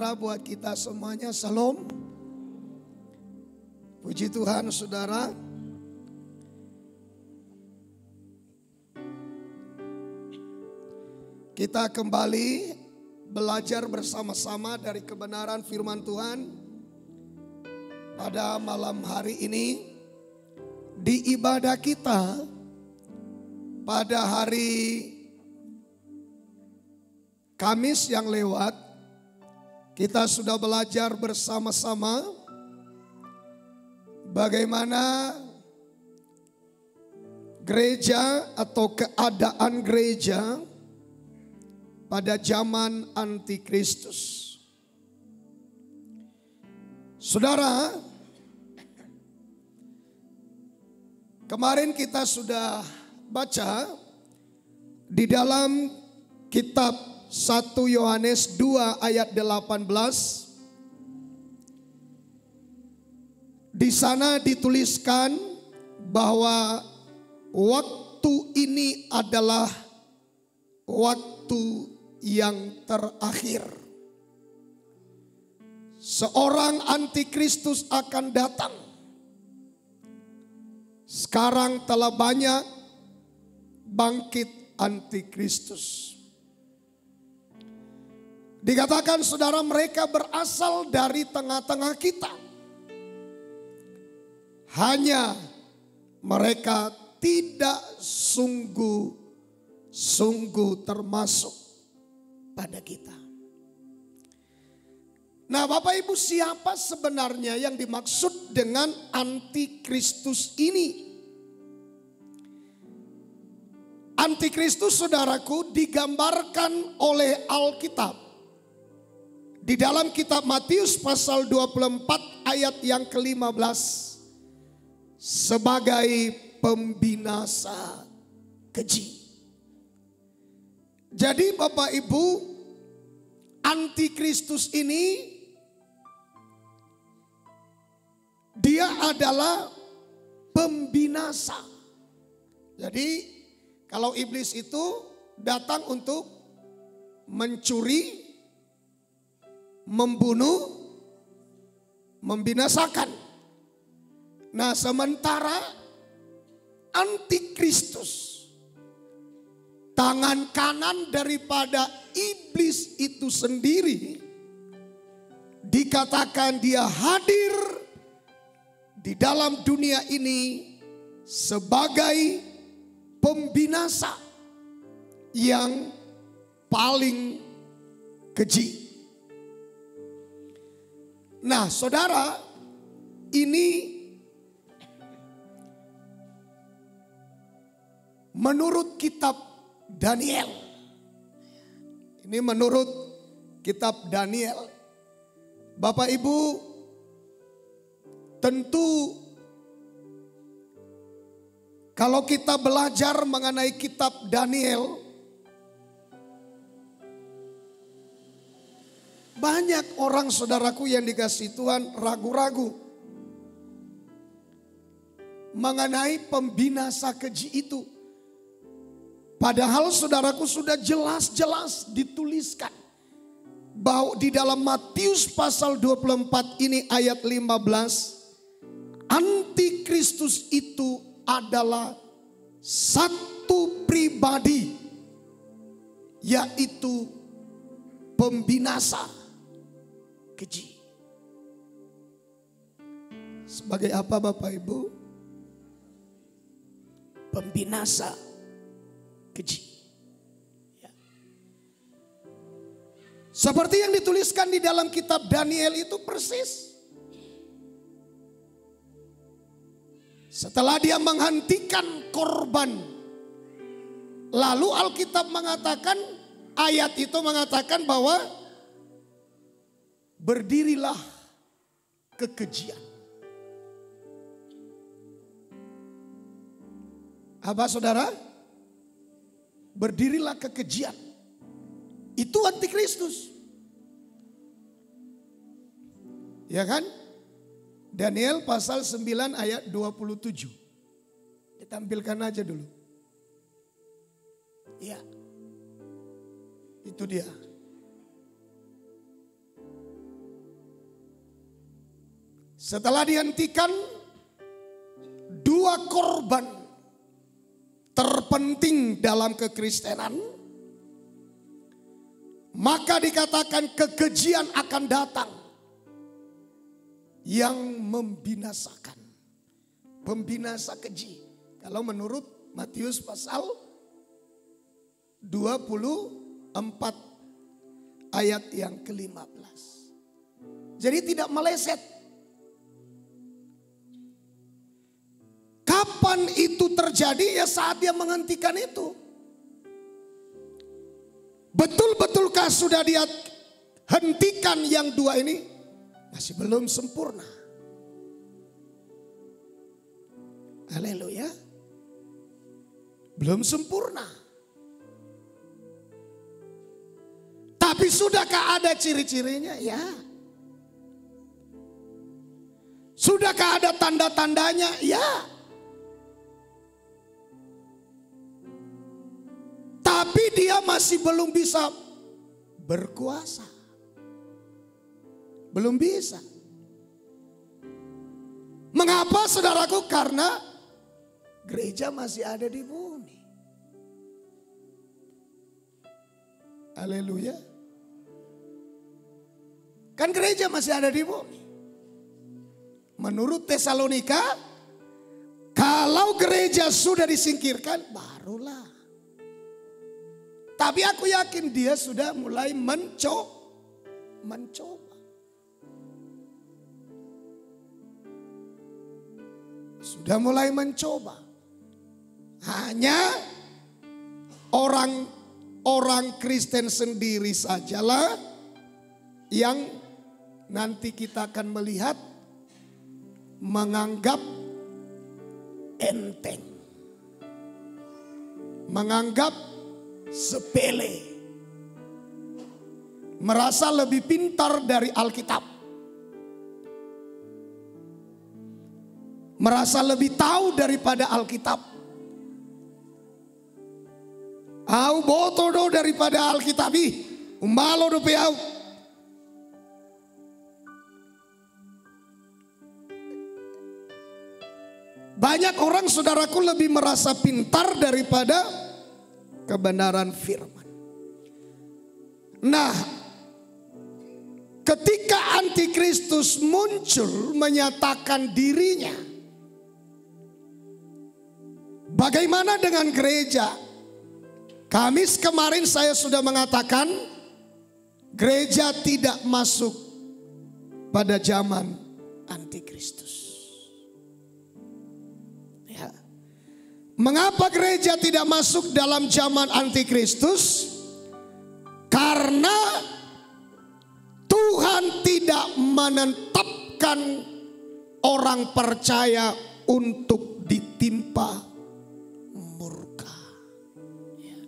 Buat kita semuanya, Shalom. Puji Tuhan saudara. Kita kembali belajar bersama-sama dari kebenaran firman Tuhan. Pada malam hari ini di ibadah kita pada hari Kamis yang lewat, kita sudah belajar bersama-sama bagaimana gereja atau keadaan gereja pada zaman antikristus. Saudara, kemarin kita sudah baca di dalam kitab 1 Yohanes 2 ayat 18. Di sana dituliskan bahwa waktu ini adalah waktu yang terakhir. Seorang antikristus akan datang. Sekarang telah banyak bangkit antikristus. Dikatakan saudara, mereka berasal dari tengah-tengah kita. Hanya mereka tidak sungguh termasuk pada kita. Nah, Bapak Ibu, siapa sebenarnya yang dimaksud dengan antikristus ini? Antikristus, saudaraku, digambarkan oleh Alkitab di dalam kitab Matius pasal 24 ayat yang ke-15 sebagai pembinasa keji. Jadi Bapak Ibu, antikristus ini dia adalah pembinasa. Jadi kalau iblis itu datang untuk mencuri, membunuh, membinasakan. Nah, sementara antikristus, tangan kanan daripada iblis itu sendiri, dikatakan dia hadir di dalam dunia ini sebagai pembinasa yang paling keji. Nah, saudara, ini menurut kitab Daniel. Ini menurut kitab Daniel. Bapak Ibu, tentu kalau kita belajar mengenai kitab Daniel, banyak orang saudaraku yang dikasihi Tuhan ragu-ragu mengenai pembinasa keji itu. Padahal saudaraku sudah jelas-jelas dituliskan bahwa di dalam Matius pasal 24 ini ayat 15, antikristus itu adalah satu pribadi, yaitu pembinasa keji. Sebagai apa Bapak Ibu? Pembinasa keji. Ya. Seperti yang dituliskan di dalam kitab Daniel itu persis. Setelah dia menghentikan korban, lalu Alkitab mengatakan, ayat itu mengatakan bahwa berdirilah kekejian. Apa saudara? Berdirilah kekejian. Itu antikristus. Ya kan? Daniel pasal 9 ayat 27. Ditampilkan aja dulu. Ya. Itu dia. Setelah dihentikan, dua korban terpenting dalam kekristenan, maka dikatakan kekejian akan datang yang membinasakan. Pembinasa keji. Kalau menurut Matius pasal 24 ayat yang ke-15. Jadi tidak meleset. Kapan itu terjadi? Ya saat dia menghentikan itu. Betul-betulkah sudah dia hentikan yang dua ini? Masih belum sempurna. Haleluya. Belum sempurna. Tapi sudahkah ada ciri-cirinya? Ya. Sudahkah ada tanda-tandanya? Ya. Tapi dia masih belum bisa berkuasa. Belum bisa. Mengapa saudaraku? Karena gereja masih ada di bumi. Haleluya. Kan gereja masih ada di bumi. Menurut Tesalonika, kalau gereja sudah disingkirkan, barulah. Tapi aku yakin dia sudah mulai mencoba. Sudah mulai mencoba. Hanya orang Kristen sendiri sajalah yang nanti kita akan melihat menganggap enteng. Menganggap sepele. Merasa lebih pintar dari Alkitab. Merasa lebih tahu daripada Alkitab. Au boto do daripada Alkitab. Umalo do peau. Banyak orang saudaraku lebih merasa pintar daripada kebenaran firman. Nah, ketika antikristus muncul menyatakan dirinya, bagaimana dengan gereja? Kamis kemarin saya sudah mengatakan gereja tidak masuk pada zaman antikristus. Ya. Mengapa gereja tidak masuk dalam zaman antikristus? Karena Tuhan tidak menetapkan orang percaya untuk ditimpa murka. Ya.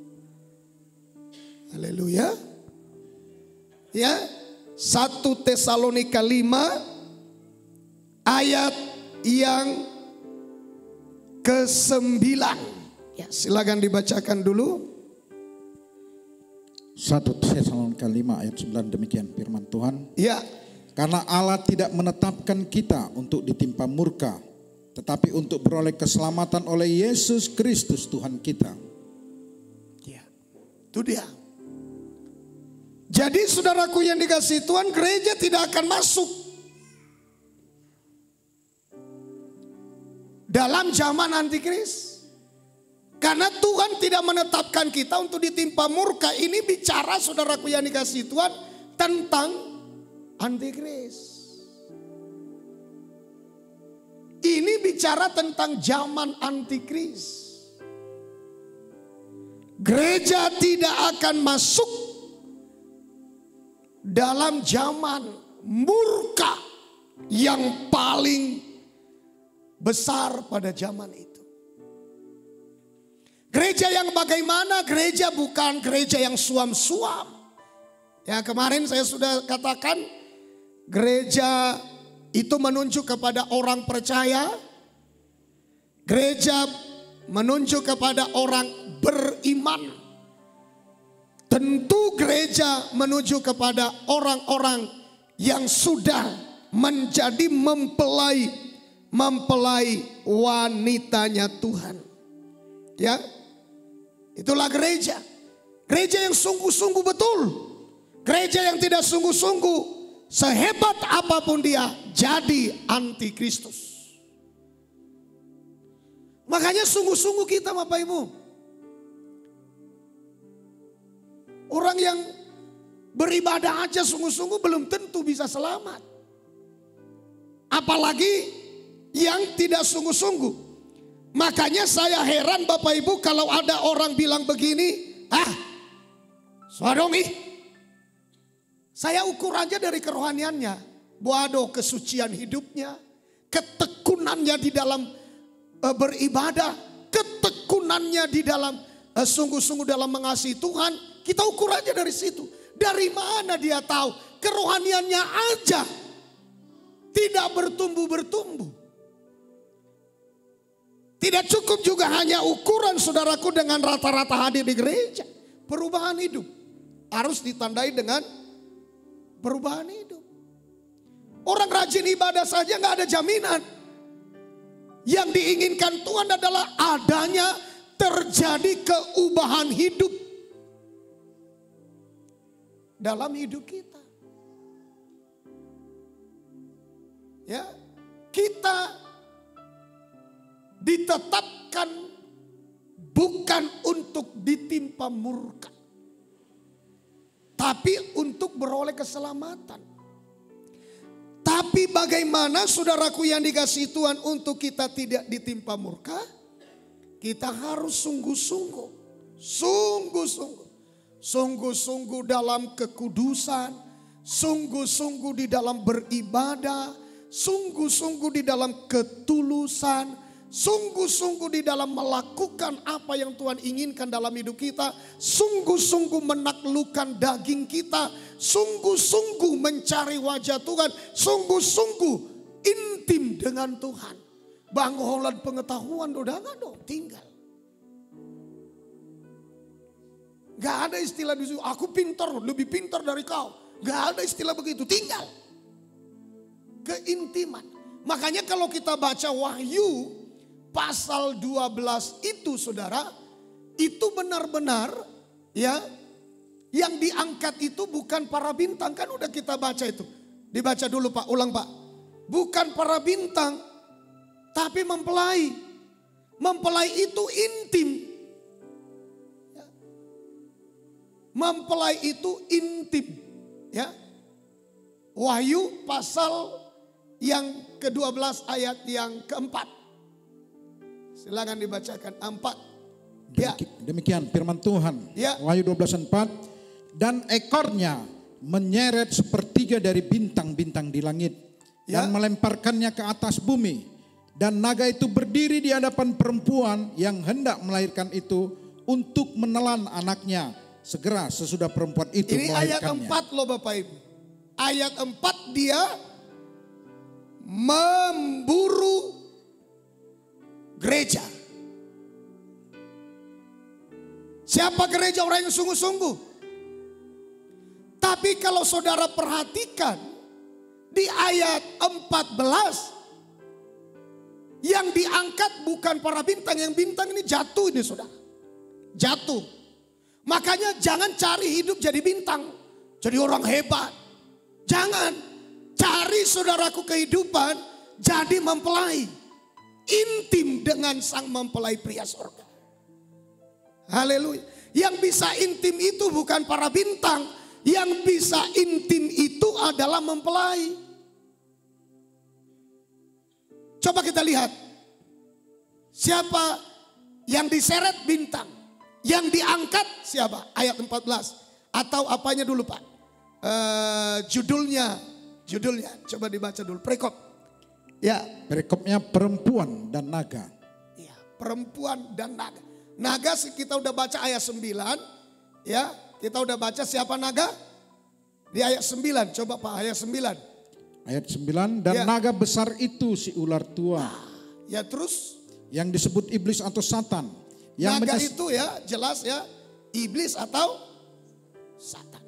Haleluya. Ya, 1 Tesalonika 5 ayat yang ke-9. Ya, silakan dibacakan dulu. 1 Tesalonika 5 ayat 9 demikian firman Tuhan. Ya. Karena Allah tidak menetapkan kita untuk ditimpa murka, tetapi untuk beroleh keselamatan oleh Yesus Kristus Tuhan kita. Ya, itu dia. Jadi saudaraku yang dikasihi Tuhan, gereja tidak akan masuk dalam zaman antikris. Karena Tuhan tidak menetapkan kita untuk ditimpa murka. Ini bicara saudaraku yang dikasihi Tuhan tentang antikris. Ini bicara tentang zaman antikris. Gereja tidak akan masuk dalam zaman murka yang paling besar pada zaman itu. Gereja yang bagaimana? Gereja bukan gereja yang suam-suam. Ya, kemarin saya sudah katakan gereja itu menunjuk kepada orang percaya. Gereja menunjuk kepada orang beriman. Tentu gereja menuju kepada orang-orang yang sudah menjadi mempelai wanitanya Tuhan. Ya, itulah gereja. Gereja yang sungguh-sungguh betul. Gereja yang tidak sungguh-sungguh, sehebat apapun dia, jadi antikristus. Makanya sungguh-sungguh kita Bapak Ibu. Orang yang beribadah aja sungguh-sungguh belum tentu bisa selamat. Apalagi yang tidak sungguh-sungguh. Makanya saya heran Bapak Ibu kalau ada orang bilang begini, sodomi. Saya ukur aja dari kerohaniannya. Waduh, kesucian hidupnya, ketekunannya di dalam beribadah, ketekunannya di dalam sungguh-sungguh dalam mengasihi Tuhan. Kita ukur aja dari situ. Dari mana dia tahu? Kerohaniannya aja tidak bertumbuh-bertumbuh. Tidak cukup juga hanya ukuran saudaraku dengan rata-rata hadir di gereja. Perubahan hidup harus ditandai dengan perubahan hidup. Orang rajin ibadah saja nggak ada jaminan. Yang diinginkan Tuhan adalah adanya terjadi keubahan hidup dalam hidup kita. Ya, kita ditetapkan bukan untuk ditimpa murka, tapi untuk beroleh keselamatan. Tapi bagaimana saudaraku yang dikasihi Tuhan untuk kita tidak ditimpa murka? Kita harus sungguh-sungguh. Sungguh-sungguh dalam kekudusan. Sungguh-sungguh di dalam beribadah. Sungguh-sungguh di dalam ketulusan. Sungguh-sungguh di dalam melakukan apa yang Tuhan inginkan dalam hidup kita. Sungguh-sungguh menaklukkan daging kita. Sungguh-sungguh mencari wajah Tuhan. Sungguh-sungguh intim dengan Tuhan. Bangholan pengetahuan udah gak dong, tinggal. Gak ada istilah disitu, aku pintar, lebih pintar dari kau. Gak ada istilah begitu, tinggal. Keintiman. Makanya kalau kita baca Wahyu pasal 12 itu saudara, itu benar-benar ya, yang diangkat itu bukan para bintang. Kan udah kita baca itu. Dibaca dulu Pak, ulang Pak. Bukan para bintang, tapi mempelai. Mempelai itu intim. Mempelai itu intim. Ya. Wahyu pasal yang ke-12 ayat yang ke-4. Silakan dibacakan 4. Ya. Demikian firman Tuhan. Ya. Wahyu 12:4. Dan ekornya menyeret sepertiga dari bintang-bintang di langit. Ya. Dan melemparkannya ke atas bumi. Dan naga itu berdiri di hadapan perempuan yang hendak melahirkan itu untuk menelan anaknya. Segera sesudah perempuan itu ini melahirkannya. ayat 4 loh Bapak Ibu. Ayat 4 dia memburu gereja. Siapa gereja? Orang yang sungguh-sungguh. Tapi kalau saudara perhatikan di ayat 14 yang diangkat bukan para bintang, yang bintang ini jatuh ini saudara. Jatuh. Makanya jangan cari hidup jadi bintang, jadi orang hebat. Jangan cari saudaraku kehidupan jadi mempelai. Intim dengan sang mempelai pria surga. Haleluya. Yang bisa intim itu bukan para bintang. Yang bisa intim itu adalah mempelai. Coba kita lihat. Siapa yang diseret? Bintang. Yang diangkat siapa? Ayat 14. Atau apanya dulu Pak? Judulnya. Coba dibaca dulu. Prekop. Ya. Perikopnya perempuan dan naga. Ya, perempuan dan naga. Naga kita udah baca ayat 9. Ya, kita udah baca siapa naga? Di ayat 9. Coba Pak, ayat 9. Ayat 9. Dan ya. naga besar itu si ular tua. Ya terus? Yang disebut iblis atau satan. Yang naga itu ya jelas ya. Iblis atau satan.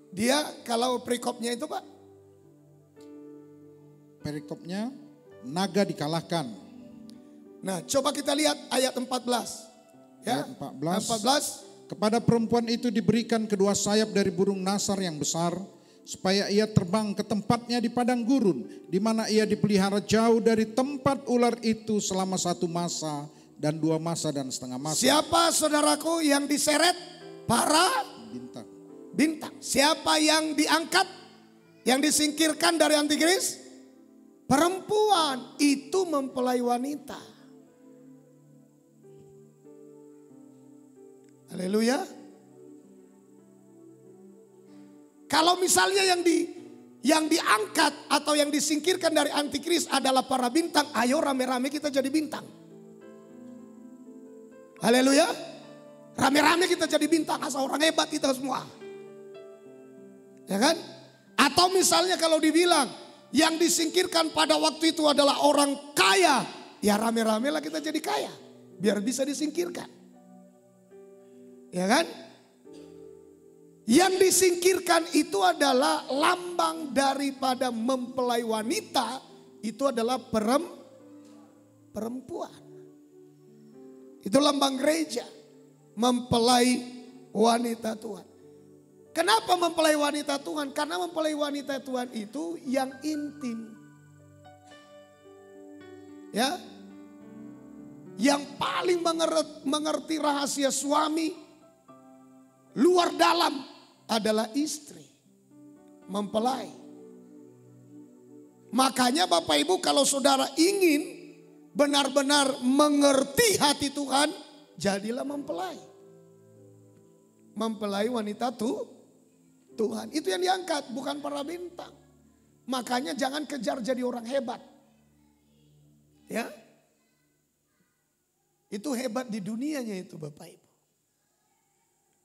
Dia kalau perikopnya itu Pak. perikopnya, naga dikalahkan. Nah, coba kita lihat ayat 14. Ya, Ayat 14. 14. Kepada perempuan itu diberikan kedua sayap dari burung nasar yang besar, supaya ia terbang ke tempatnya di padang gurun, di mana ia dipelihara jauh dari tempat ular itu selama 1 masa dan 2 masa dan setengah masa. Siapa saudaraku yang diseret? Para Bintang. bintang. Siapa yang diangkat? Yang disingkirkan dari antikris? Perempuan. Itu mempelai wanita. Haleluya. Kalau misalnya yang diangkat atau yang disingkirkan dari antikris adalah para bintang, ayo rame-rame kita jadi bintang. Haleluya. Rame-rame kita jadi bintang, asal orang hebat kita semua. Ya kan? Atau misalnya kalau dibilang yang disingkirkan pada waktu itu adalah orang kaya, ya rame-rame lah kita jadi kaya. Biar bisa disingkirkan. Ya kan? Yang disingkirkan itu adalah lambang daripada mempelai wanita, itu adalah perempuan. Itu lambang gereja, mempelai wanita Tuhan. Kenapa mempelai wanita Tuhan? Karena mempelai wanita Tuhan itu yang intim. Ya. Yang paling mengerti rahasia suami luar dalam adalah istri, mempelai. Makanya Bapak Ibu, kalau saudara ingin benar-benar mengerti hati Tuhan, jadilah mempelai. Mempelai wanita Tuhan. Itu yang diangkat, bukan para bintang. Makanya jangan kejar jadi orang hebat. Ya. Itu hebat di dunianya itu Bapak Ibu.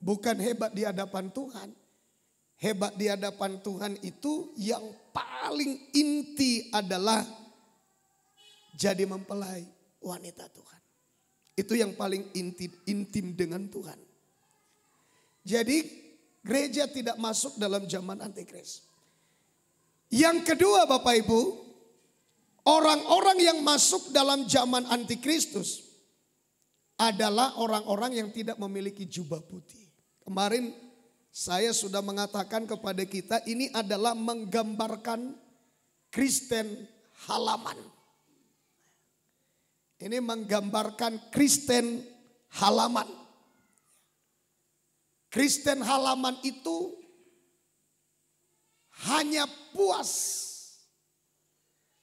Bukan hebat di hadapan Tuhan. Hebat di hadapan Tuhan itu yang paling inti adalah jadi mempelai wanita Tuhan. Itu yang paling intim dengan Tuhan. Jadi gereja tidak masuk dalam zaman antikris. Yang kedua Bapak Ibu, orang-orang yang masuk dalam zaman antikristus adalah orang-orang yang tidak memiliki jubah putih. Kemarin saya sudah mengatakan kepada kita, ini adalah menggambarkan Kristen halaman. Ini menggambarkan Kristen halaman. Kristen halaman itu hanya puas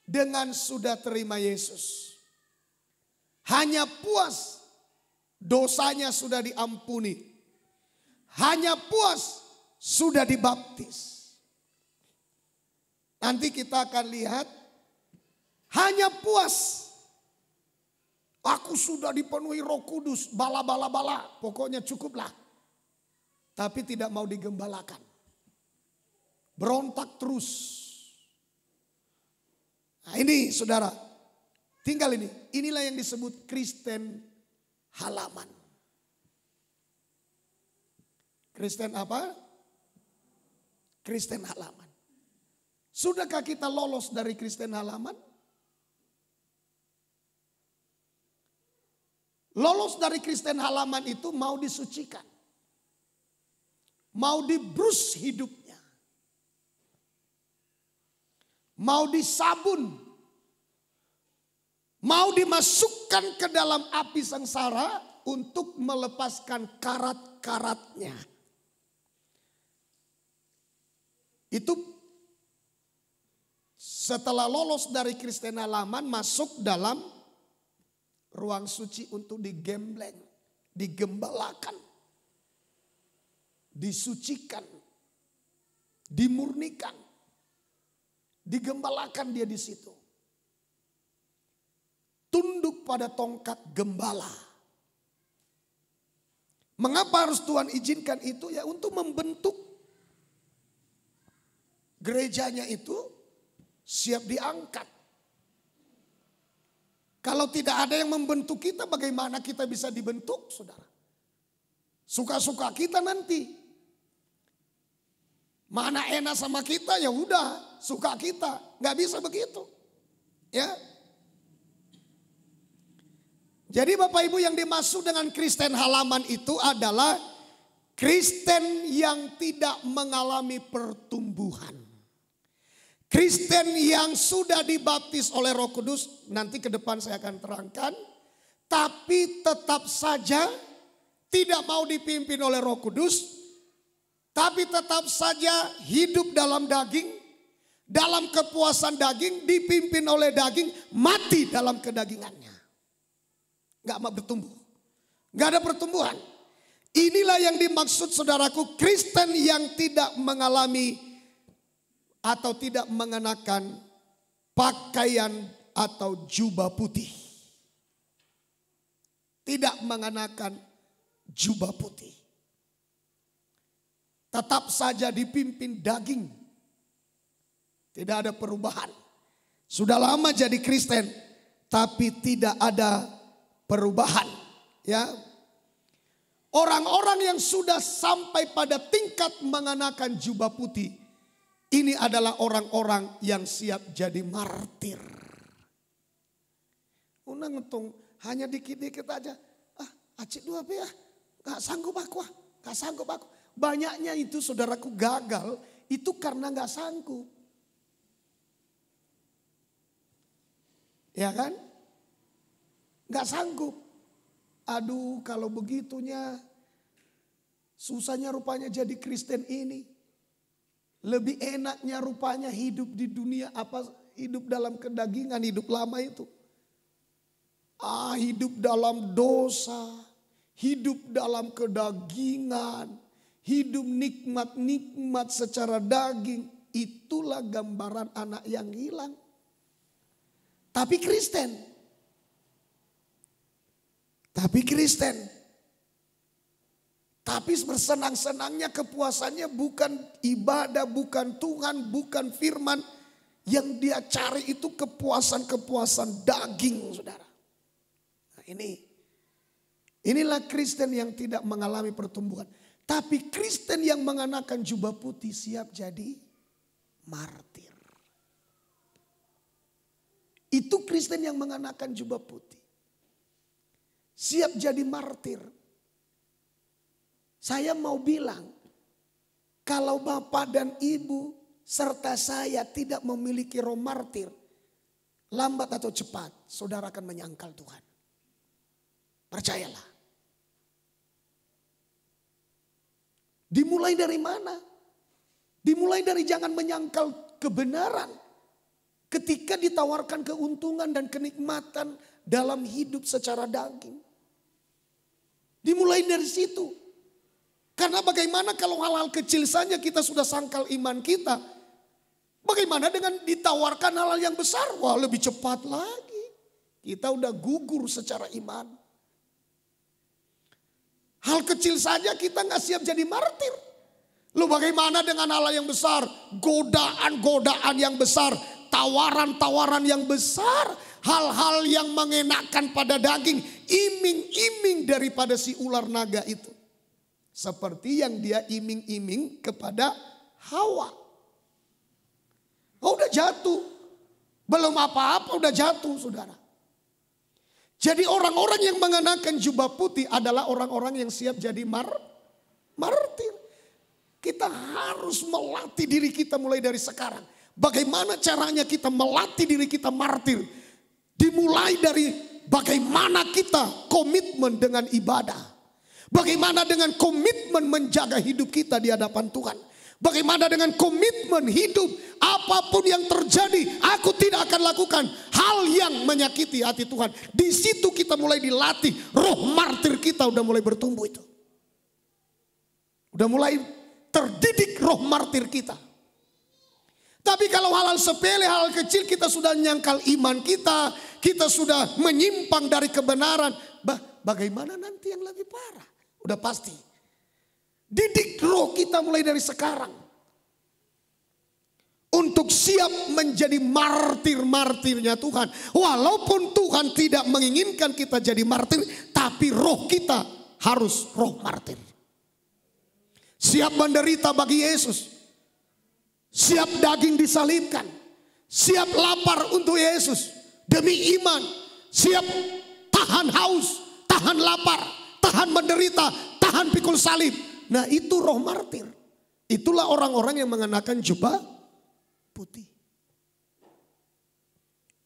dengan sudah terima Yesus. Hanya puas dosanya sudah diampuni. Hanya puas sudah dibaptis. Nanti kita akan lihat, hanya puas. Aku sudah dipenuhi Roh Kudus, bala. Pokoknya cukuplah. Tapi tidak mau digembalakan. Berontak terus. Nah ini saudara, tinggal ini. Inilah yang disebut Kristen halaman. Kristen apa? Kristen halaman. Sudahkah kita lolos dari Kristen halaman? Lolos dari Kristen halaman itu mau disucikan. Mau dibrus hidupnya. Mau disabun. Mau dimasukkan ke dalam api sengsara untuk melepaskan karat-karatnya. Itu setelah lolos dari Kristen halaman masuk dalam ruang suci untuk digembleng, digembalakan, disucikan, dimurnikan, digembalakan dia di situ. Tunduk pada tongkat gembala. Mengapa harus Tuhan izinkan itu? Ya untuk membentuk gerejanya itu siap diangkat. Kalau tidak ada yang membentuk kita, bagaimana kita bisa dibentuk, saudara? Suka-suka kita nanti. Mana enak sama kita, ya udah suka kita. Nggak bisa begitu. Ya. Jadi Bapak Ibu, yang dimaksud dengan Kristen halaman itu adalah Kristen yang tidak mengalami pertumbuhan. Kristen yang sudah dibaptis oleh Roh Kudus, nanti ke depan saya akan terangkan, tapi tetap saja tidak mau dipimpin oleh Roh Kudus, tapi tetap saja hidup dalam daging, dalam kepuasan daging, dipimpin oleh daging, mati dalam kedagingannya. Gak mau bertumbuh, gak ada pertumbuhan. Inilah yang dimaksud saudaraku, Kristen yang tidak mengalami atau tidak mengenakan pakaian atau jubah putih. Tidak mengenakan jubah putih. Tetap saja dipimpin daging. Tidak ada perubahan. Sudah lama jadi Kristen, tapi tidak ada perubahan. Ya. Orang-orang yang sudah sampai pada tingkat mengenakan jubah putih, ini adalah orang-orang yang siap jadi martir. Unang ngetung hanya dikit-dikit aja. Acik dua ya, gak sanggup aku, gak sanggup aku. Banyaknya itu saudaraku gagal, itu karena gak sanggup. Ya kan? Gak sanggup. Aduh, kalau begitunya susahnya rupanya jadi Kristen ini. Lebih enaknya rupanya hidup di dunia, apa hidup dalam kedagingan, hidup lama itu. Hidup dalam dosa, hidup dalam kedagingan, hidup nikmat-nikmat secara daging. Itulah gambaran anak yang hilang. Tapi Kristen. Tapi bersenang-senangnya, kepuasannya bukan ibadah, bukan Tuhan, bukan firman. Yang dia cari itu kepuasan-kepuasan daging, saudara. Nah, inilah Kristen yang tidak mengalami pertumbuhan. Tapi Kristen yang mengenakan jubah putih siap jadi martir. Itu Kristen yang mengenakan jubah putih. Siap jadi martir. Saya mau bilang, kalau Bapak dan Ibu serta saya tidak memiliki roh martir, lambat atau cepat saudara akan menyangkal Tuhan. Percayalah. Dimulai dari mana? Dimulai dari jangan menyangkal kebenaran. Ketika ditawarkan keuntungan dan kenikmatan dalam hidup secara daging. Dimulai dari situ. Karena bagaimana kalau hal-hal kecil saja kita sudah sangkal iman kita. Bagaimana dengan ditawarkan hal-hal yang besar? Wah, lebih cepat lagi. Kita udah gugur secara iman. Hal kecil saja kita gak siap jadi martir. Lalu bagaimana dengan hal yang besar? Godaan-godaan yang besar. Tawaran-tawaran yang besar. Hal-hal yang mengenakan pada daging. Iming-iming daripada si ular naga itu. Seperti yang dia iming-iming kepada Hawa. Oh, udah jatuh. Belum apa-apa udah jatuh, saudara. Jadi orang-orang yang mengenakan jubah putih adalah orang-orang yang siap jadi martir. Kita harus melatih diri kita mulai dari sekarang. Bagaimana caranya kita melatih diri kita martir? Dimulai dari bagaimana kita komitmen dengan ibadah. Bagaimana dengan komitmen menjaga hidup kita di hadapan Tuhan. Bagaimana dengan komitmen hidup, apapun yang terjadi, aku tidak akan lakukan hal yang menyakiti hati Tuhan. Di situ kita mulai dilatih, roh martir kita udah mulai bertumbuh itu. Udah mulai terdidik roh martir kita. Tapi kalau hal-hal sepele, hal kecil kita sudah nyangkal iman kita, kita sudah menyimpang dari kebenaran. Bagaimana nanti yang lebih parah? Udah pasti. Didik roh kita mulai dari sekarang. Untuk siap menjadi martir-martirnya Tuhan. Walaupun Tuhan tidak menginginkan kita jadi martir, tapi roh kita harus roh martir. Siap menderita bagi Yesus. Siap daging disalibkan. Siap lapar untuk Yesus. demi iman, siap tahan haus, tahan lapar, tahan menderita, tahan pikul salib. Nah itu roh martir. Itulah orang-orang yang mengenakan jubah putih.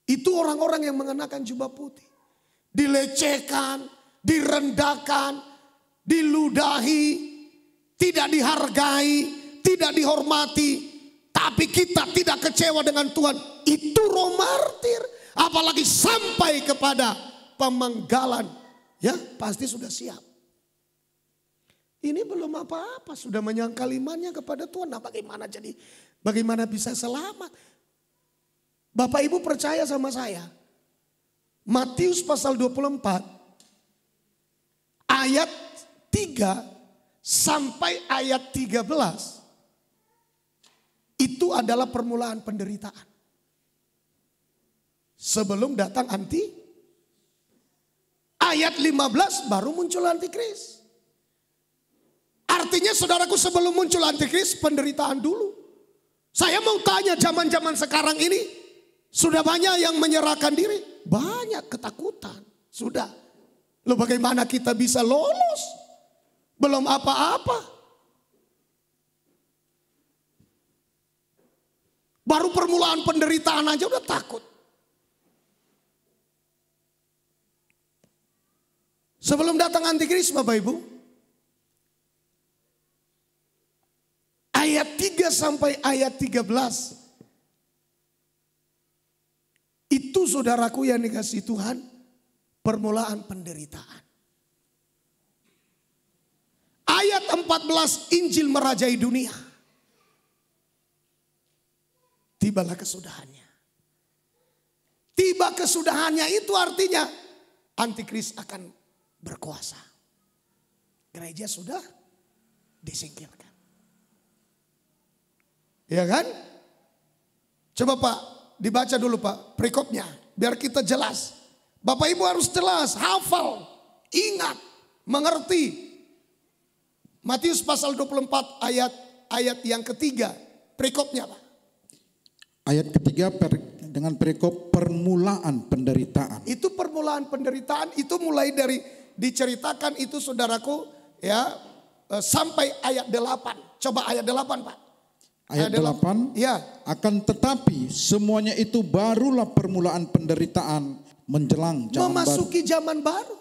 Itu orang-orang yang mengenakan jubah putih. Dilecehkan, direndahkan, diludahi, tidak dihargai, tidak dihormati. Tapi kita tidak kecewa dengan Tuhan. Itu roh martir. Apalagi sampai kepada pemenggalan. Ya pasti sudah siap. Ini belum apa-apa. Sudah menyangkal imannya kepada Tuhan. Nah bagaimana bisa selamat? Bapak Ibu percaya sama saya. Matius pasal 24. Ayat 3 sampai ayat 13. Itu adalah permulaan penderitaan. Sebelum datang ayat 15 baru muncul antikris. Artinya saudaraku, sebelum muncul antikris penderitaan dulu. Saya mau tanya, zaman-zaman sekarang ini sudah banyak yang menyerahkan diri? Banyak, ketakutan. Sudah. Loh bagaimana kita bisa lolos? Belum apa-apa. Baru permulaan penderitaan aja udah takut. Sebelum datang antikris Bapak Ibu. Ayat 3 sampai ayat 13. Itu saudaraku yang dikasih Tuhan, permulaan penderitaan. Ayat 14 Injil merajai dunia. Tibalah kesudahannya. Tiba kesudahannya itu artinya antikris akan berkuasa. Gereja sudah disingkirkan. Ya kan? Coba Pak, dibaca dulu Pak perikopnya. Biar kita jelas. Bapak Ibu harus jelas, hafal, ingat, mengerti. Matius pasal 24 ayat yang ketiga. Perikopnya Pak. Ayat ketiga dengan perikop permulaan penderitaan. Itu permulaan penderitaan, itu mulai dari diceritakan itu saudaraku ya sampai ayat 8. Coba ayat 8 Pak. Ayat 8, ya. Akan tetapi semuanya itu barulah permulaan penderitaan menjelang zaman memasuki baru. Zaman baru.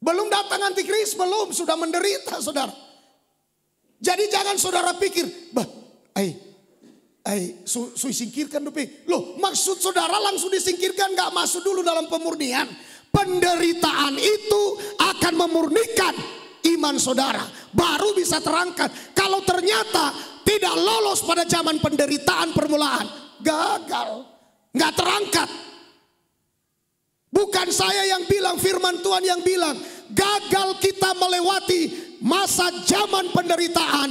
Belum datang antikris, belum, sudah menderita saudara. Jadi jangan saudara pikir, singkirkan dulu. Loh maksud saudara langsung disingkirkan, gak masuk dulu dalam pemurnian. Penderitaan itu akan memurnikan iman saudara. Baru bisa terangkat. Kalau ternyata tidak lolos pada zaman penderitaan permulaan, gagal, gak terangkat. Bukan saya yang bilang, firman Tuhan yang bilang, gagal kita melewati masa zaman penderitaan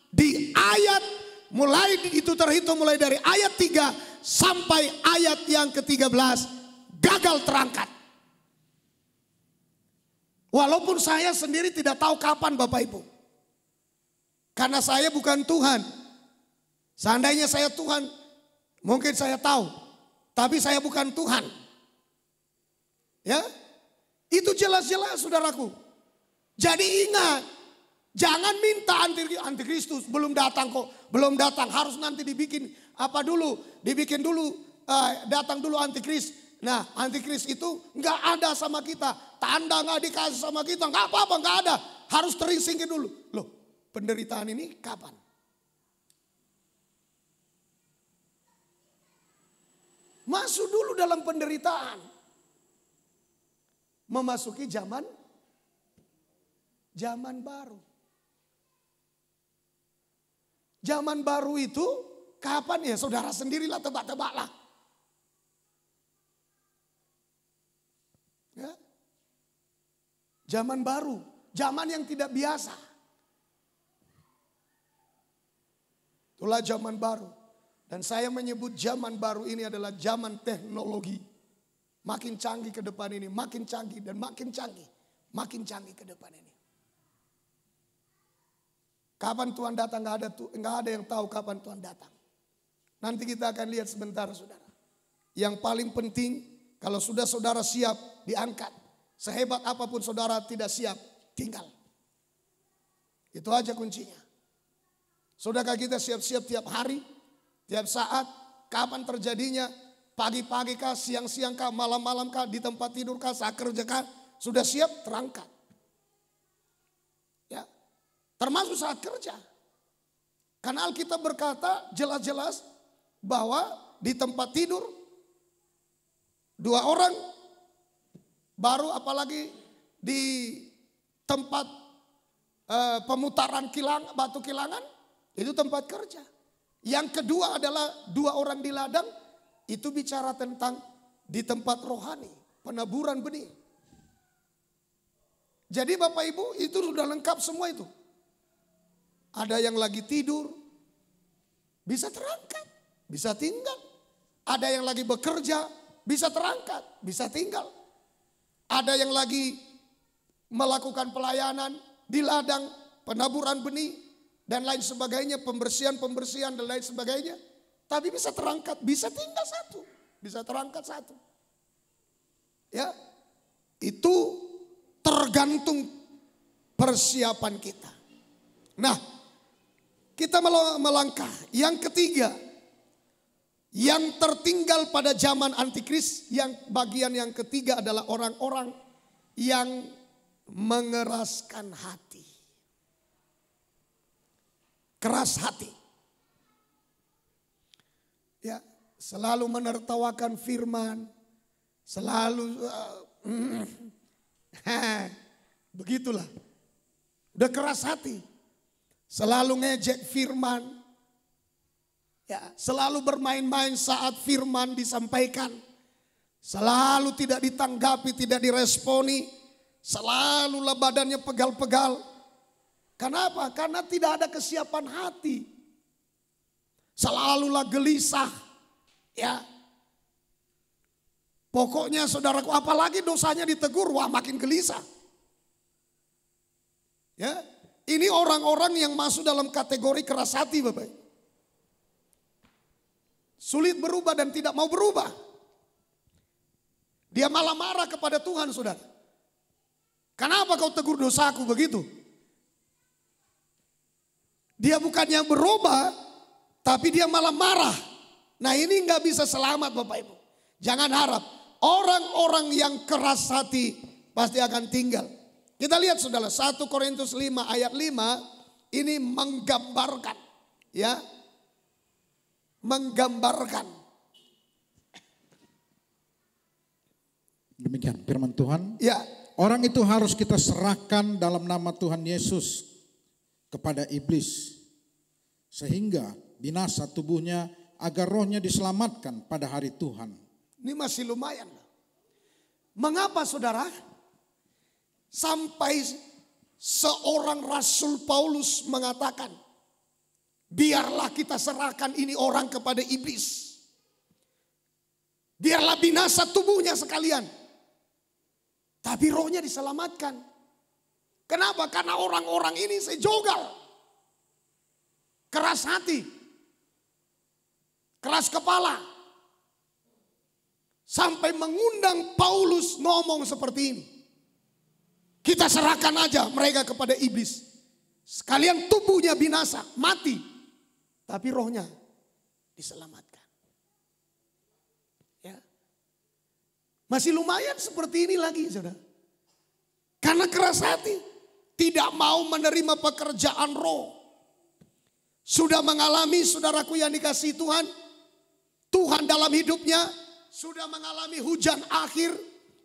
di ayat mulai itu terhitung mulai dari ayat 3 sampai ayat yang ke-13 gagal terangkat. Walaupun saya sendiri tidak tahu kapan Bapak Ibu. Karena saya bukan Tuhan. Seandainya saya Tuhan, mungkin saya tahu. Tapi saya bukan Tuhan. Ya, itu jelas-jelas saudaraku. Jadi ingat, jangan minta antikristus belum datang kok, belum datang, harus nanti dibikin apa dulu, dibikin dulu, datang dulu antikris. Nah antikris itu nggak ada sama kita, tanda nggak dikasih sama kita, nggak apa-apa, nggak ada, harus tersingkir dulu. Loh penderitaan ini kapan? Masuk dulu dalam penderitaan, memasuki zaman baru. Zaman baru itu kapan ya saudara sendirilah tebak-tebaklah. Ya. Zaman baru, zaman yang tidak biasa. Itulah zaman baru. Dan saya menyebut zaman baru ini adalah zaman teknologi. Makin canggih ke depan ini, makin canggih dan makin canggih. Makin canggih ke depan ini. Kapan Tuhan datang nggak ada yang tahu kapan Tuhan datang. Nanti kita akan lihat sebentar saudara. Yang paling penting kalau sudah saudara siap diangkat. Sehebat apapun saudara tidak siap, tinggal. Itu aja kuncinya. Saudara kita siap-siap tiap hari, tiap saat, kapan terjadinya, pagi-pagi kah, siang-siang kah, malam-malam kah, di tempat tidur kah, saat kerja kah, sudah siap terangkat. Ya, termasuk saat kerja. Karena Alkitab berkata jelas-jelas bahwa di tempat tidur 2 orang, baru apalagi di tempat pemutaran batu kilangan, itu tempat kerja. Yang kedua adalah 2 orang di ladang, itu bicara tentang di tempat rohani, penaburan benih. Jadi Bapak Ibu itu sudah lengkap semua itu. Ada yang lagi tidur, bisa terangkat, bisa tinggal. Ada yang lagi bekerja, bisa terangkat, bisa tinggal. Ada yang lagi melakukan pelayanan di ladang, penaburan benih, dan lain sebagainya, pembersihan dan lain sebagainya. Tapi bisa terangkat, bisa tinggal satu, bisa terangkat satu. Ya, itu tergantung persiapan kita. Nah, kita melangkah. Yang ketiga, yang tertinggal pada zaman antikris, yang bagian yang ketiga adalah orang-orang yang mengeraskan hati. Keras hati. Ya, selalu menertawakan firman, selalu begitulah. Udah keras hati. Selalu ngejek firman. Ya, selalu bermain-main saat firman disampaikan. Selalu tidak ditanggapi, tidak diresponi. Selalulah badannya pegal-pegal. Kenapa? Karena tidak ada kesiapan hati. Selalulah gelisah. Ya. Pokoknya saudaraku, apalagi dosanya ditegur, wah makin gelisah. Ya. Ini orang-orang yang masuk dalam kategori keras hati, Bapak. Sulit berubah dan tidak mau berubah. Dia malah marah kepada Tuhan, saudara. Kenapa kau tegur dosaku begitu? Dia bukannya berubah, tapi dia malah marah. Nah, ini nggak bisa selamat, Bapak Ibu. Jangan harap orang-orang yang keras hati pasti akan tinggal. Kita lihat saudara, 1 Korintus 5 ayat 5 ini menggambarkan, ya, menggambarkan. Demikian firman Tuhan. Ya. Orang itu harus kita serahkan dalam nama Tuhan Yesus kepada iblis, sehingga binasa tubuhnya agar rohnya diselamatkan pada hari Tuhan. Ini masih lumayan. Mengapa saudara? Sampai seorang Rasul Paulus mengatakan, biarlah kita serahkan ini orang kepada iblis. Biarlah binasa tubuhnya sekalian. Tapi rohnya diselamatkan. Kenapa? Karena orang-orang ini sejogal. Keras hati. Keras kepala. Sampai mengundang Paulus ngomong seperti ini. Kita serahkan aja mereka kepada iblis. Sekalian tubuhnya binasa, mati. Tapi rohnya diselamatkan. Ya. Masih lumayan seperti ini lagi, saudara. Karena keras hati. Tidak mau menerima pekerjaan roh. Sudah mengalami, saudaraku yang dikasihi Tuhan. Tuhan dalam hidupnya sudah mengalami hujan akhir.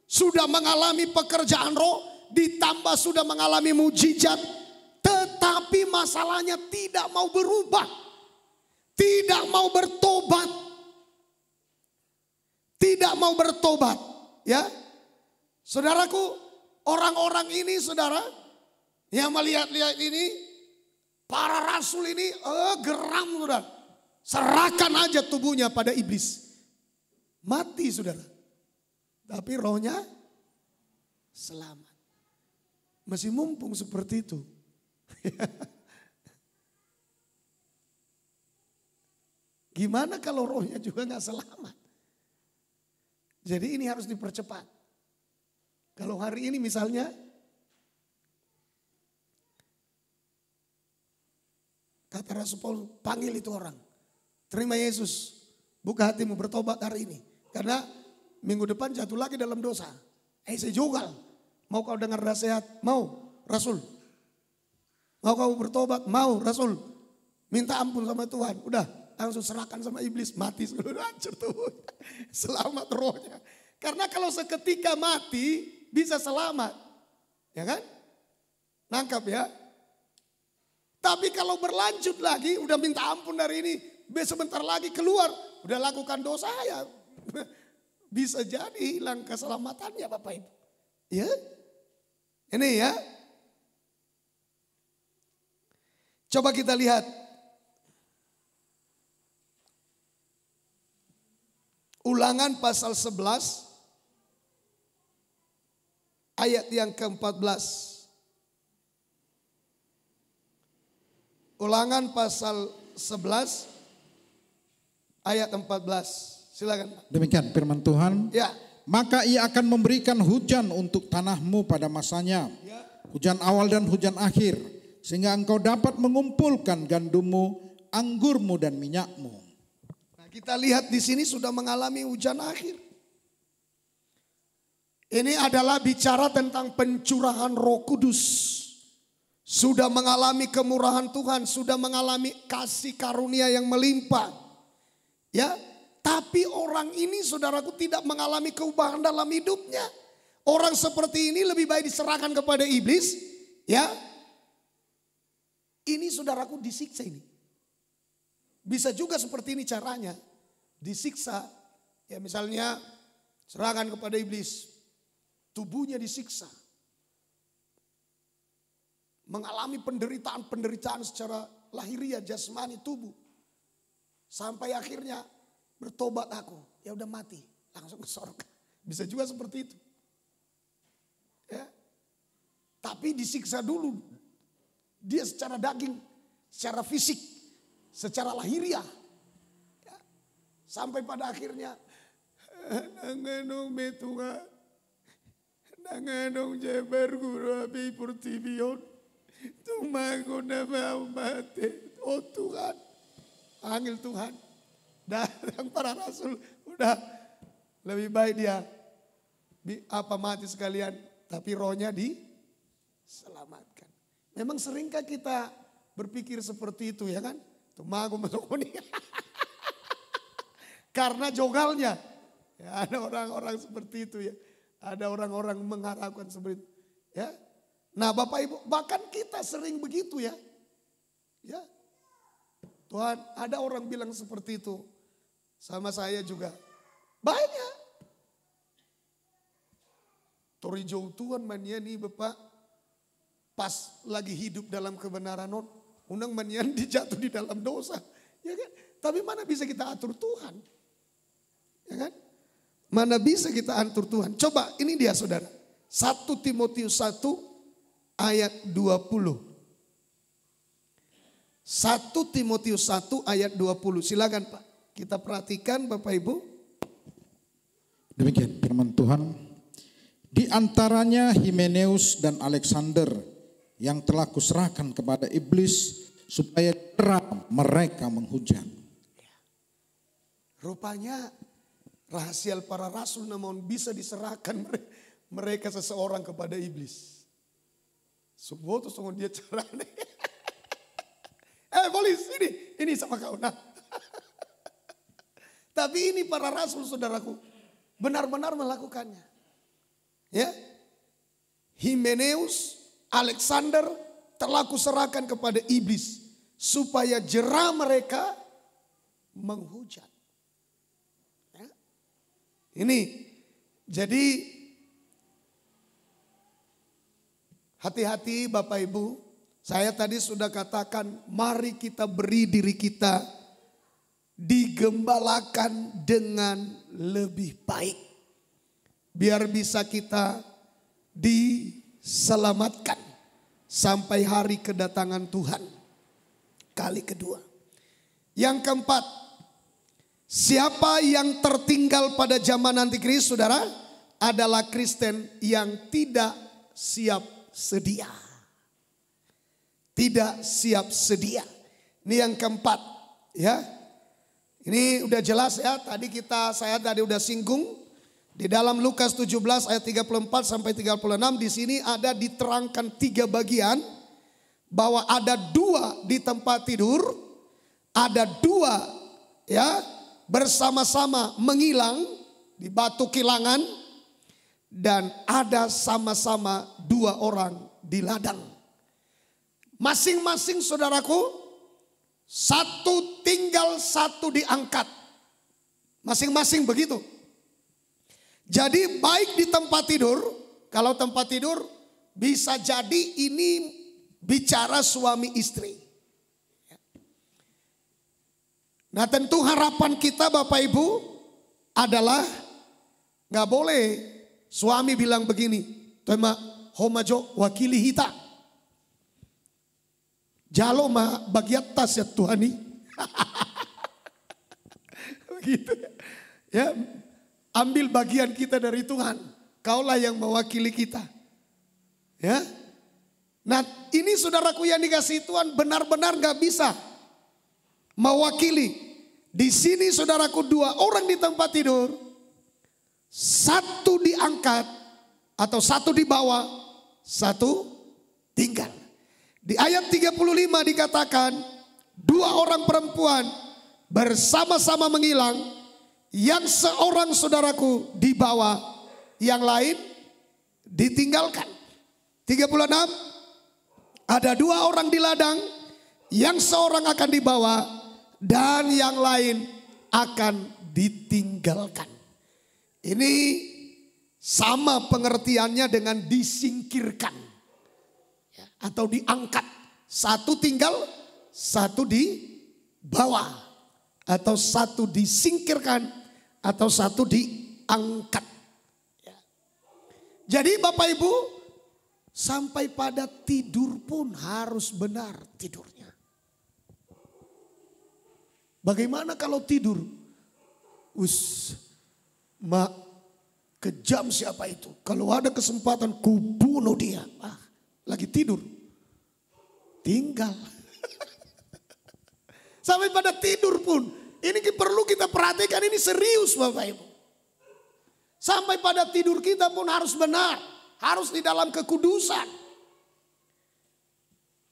Sudah mengalami pekerjaan roh. Ditambah sudah mengalami mujizat, tetapi masalahnya tidak mau berubah, tidak mau bertobat, tidak mau bertobat, ya, saudaraku, orang-orang ini, saudara, yang melihat-lihat ini, para rasul ini, geram, saudara, serahkan aja tubuhnya pada iblis, mati, saudara, tapi rohnya selamat. Masih mumpung seperti itu. Gimana kalau rohnya juga nggak selamat? Jadi ini harus dipercepat. Kalau hari ini misalnya kata Rasul Paulus, panggil itu orang. Terima Yesus. Buka hatimu, bertobat hari ini. Karena minggu depan jatuh lagi dalam dosa. Saya jugal. Mau kau dengar nasihat? Mau, Rasul. Mau kau bertobat? Mau, Rasul. Minta ampun sama Tuhan. Udah, langsung serahkan sama iblis. Mati seluruh hancur tuh. Selamat rohnya. Karena kalau seketika mati, bisa selamat. Ya kan? Nangkap ya. Tapi kalau berlanjut lagi, udah minta ampun dari ini, sebentar lagi keluar, udah lakukan dosa ya, bisa jadi hilang keselamatannya Bapak Ibu. Ya, ini ya. Coba kita lihat. Ulangan pasal 11, ayat yang ke-14. Ulangan pasal 11 ayat 14. Silakan. Demikian firman Tuhan. Ya. Maka ia akan memberikan hujan untuk tanahmu pada masanya. Ya. Hujan awal dan hujan akhir. Sehingga engkau dapat mengumpulkan gandummu, anggurmu dan minyakmu. Nah, kita lihat di sini sudah mengalami hujan akhir. Ini adalah bicara tentang pencurahan Roh Kudus. Sudah mengalami kemurahan Tuhan, sudah mengalami kasih karunia yang melimpah. Ya, tapi orang ini saudaraku tidak mengalami keubahan dalam hidupnya. Orang seperti ini lebih baik diserahkan kepada iblis, ya. Ini saudaraku disiksa ini. Bisa juga seperti ini caranya, disiksa. Ya misalnya serahkan kepada iblis, tubuhnya disiksa. Mengalami penderitaan-penderitaan secara lahiriah, jasmani, tubuh. Sampai akhirnya bertobat aku. Ya udah mati, langsung ke surga. Bisa juga seperti itu. Ya. Tapi disiksa dulu. Dia secara daging, secara fisik, secara lahiriah. Ya. Sampai pada akhirnya. Nanganong betunga. Nanganong jeber guru api purtibion. Tumago na mau mati. Oh Tuhan. Panggil Tuhan. Datang para rasul. Udah lebih baik dia mati sekalian. Tapi rohnya diselamatkan. Memang seringkah kita berpikir seperti itu ya kan. Tumago menukuni. Karena jogalnya. Ya, ada orang-orang seperti itu ya. Ada orang-orang mengharapkan seperti itu. Ya. Nah Bapak Ibu, bahkan kita sering begitu ya. Ya. Tuhan, ada orang bilang seperti itu. Sama saya juga. Banyak. Tori jauh Tuhan mania nih Bapak. Pas lagi hidup dalam kebenaran. Undang manian dijatuh di dalam dosa. Ya kan? Tapi mana bisa kita atur Tuhan. Ya kan? Mana bisa kita atur Tuhan. Coba ini dia saudara. 1 Timotius 1 ayat 20. 1 Timotius 1 ayat 20. Silakan Pak. Kita perhatikan Bapak Ibu. Demikian firman Tuhan. Di antaranya Himeneus dan Alexander yang telah kuserahkan kepada iblis supaya terang mereka menghujat. Rupanya rahasia para rasul namun bisa diserahkan mereka seseorang kepada iblis. Semua tuh sama dia caranya. Polis ini sama kau. Nah. Tapi ini para rasul saudaraku benar-benar melakukannya. Ya. Himeneus, Alexander telah kuserahkan kepada iblis supaya jera mereka menghujat. Ya. Ini jadi hati-hati Bapak Ibu, saya tadi sudah katakan mari kita beri diri kita digembalakan dengan lebih baik. Biar bisa kita diselamatkan sampai hari kedatangan Tuhan kali kedua. Yang keempat, Siapa yang tertinggal pada zaman antikristus, saudara, adalah Kristen yang tidak siap sedia. Tidak siap sedia. Ini yang keempat, ya. Ini udah jelas ya, saya tadi udah singgung di dalam Lukas 17 ayat 34 sampai 36, di sini ada diterangkan 3 bagian bahwa ada 2 di tempat tidur, ada 2 ya bersama-sama menghilang di batu kilangan, dan ada sama-sama 2 orang di ladang. Masing-masing saudaraku, 1 tinggal 1 diangkat. Masing-masing begitu. Jadi baik di tempat tidur, kalau tempat tidur bisa jadi ini bicara suami istri. Nah tentu harapan kita Bapak Ibu adalah gak boleh suami bilang begini, tema homajo wakili hita. Jalo ma bagiat tas ya Tuhani. Begitu ya. Ambil bagian kita dari Tuhan. Kaulah yang mewakili kita. Ya. Nah ini saudaraku yang dikasih Tuhan benar-benar gak bisa mewakili. Di sini saudaraku 2 orang di tempat tidur. 1 diangkat atau 1 dibawa, 1 tinggal. Di ayat 35 dikatakan 2 orang perempuan bersama-sama menghilang, yang seorang saudaraku dibawa, yang lain ditinggalkan. 36 ada 2 orang di ladang, yang seorang akan dibawa dan yang lain akan ditinggalkan. Ini sama pengertiannya dengan disingkirkan atau diangkat. 1 tinggal, 1 dibawa, atau 1 disingkirkan, atau 1 diangkat. Jadi Bapak Ibu, sampai pada tidur pun harus benar tidurnya. Bagaimana kalau tidur? Mak, kejam siapa itu? Kalau ada kesempatan kubunuh dia. Lagi tidur. Tinggal. Sampai pada tidur pun. Ini perlu kita perhatikan, ini serius Bapak Ibu. Sampai pada tidur kita pun harus benar. Harus di dalam kekudusan.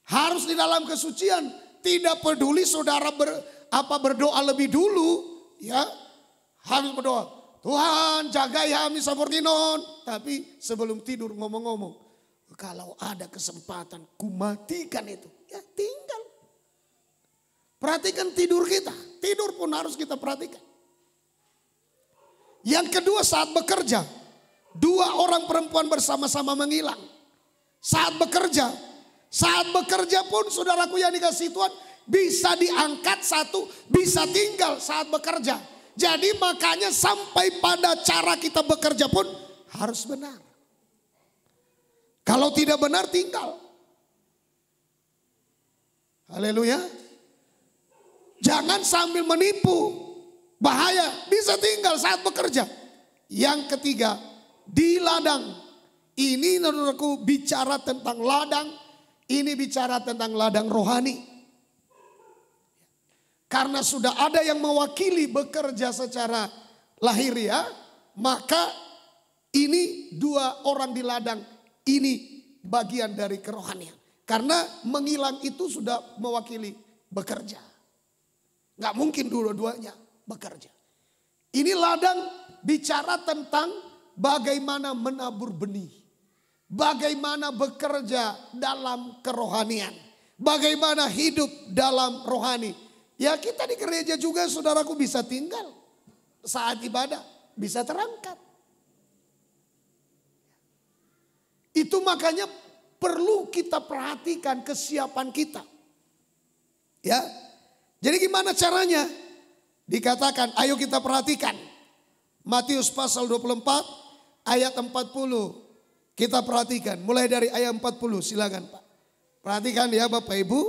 Harus di dalam kesucian. Tidak peduli saudara berdoa lebih dulu. Ya, harus berdoa. Tuhan jagai kami saportinon. Tapi sebelum tidur ngomong-ngomong. Kalau ada kesempatan ku matikan itu. Ya tinggal. Perhatikan tidur kita. Tidur pun harus kita perhatikan. Yang kedua saat bekerja. 2 orang perempuan bersama-sama menghilang. Saat bekerja. Saat bekerja pun saudaraku yang dikasih Tuhan. Bisa diangkat 1, bisa tinggal saat bekerja. Jadi makanya sampai pada cara kita bekerja pun harus benar. Kalau tidak benar tinggal. Haleluya. Jangan sambil menipu. Bahaya, bisa tinggal saat bekerja. Yang ketiga, di ladang. Ini menurutku bicara tentang ladang. Ini bicara tentang ladang rohani. Karena sudah ada yang mewakili bekerja secara lahiriah, maka ini 2 orang di ladang. Ini bagian dari kerohanian. Karena menghilang itu sudah mewakili bekerja. Gak mungkin dua-duanya bekerja. Ini ladang bicara tentang bagaimana menabur benih. Bagaimana bekerja dalam kerohanian. Bagaimana hidup dalam rohani. Ya kita di gereja juga saudaraku bisa tinggal. Saat ibadah bisa terangkat. Itu makanya perlu kita perhatikan kesiapan kita. Ya. Jadi gimana caranya? Dikatakan ayo kita perhatikan. Matius pasal 24 ayat 40. Kita perhatikan mulai dari ayat 40, silakan Pak. Perhatikan ya Bapak Ibu.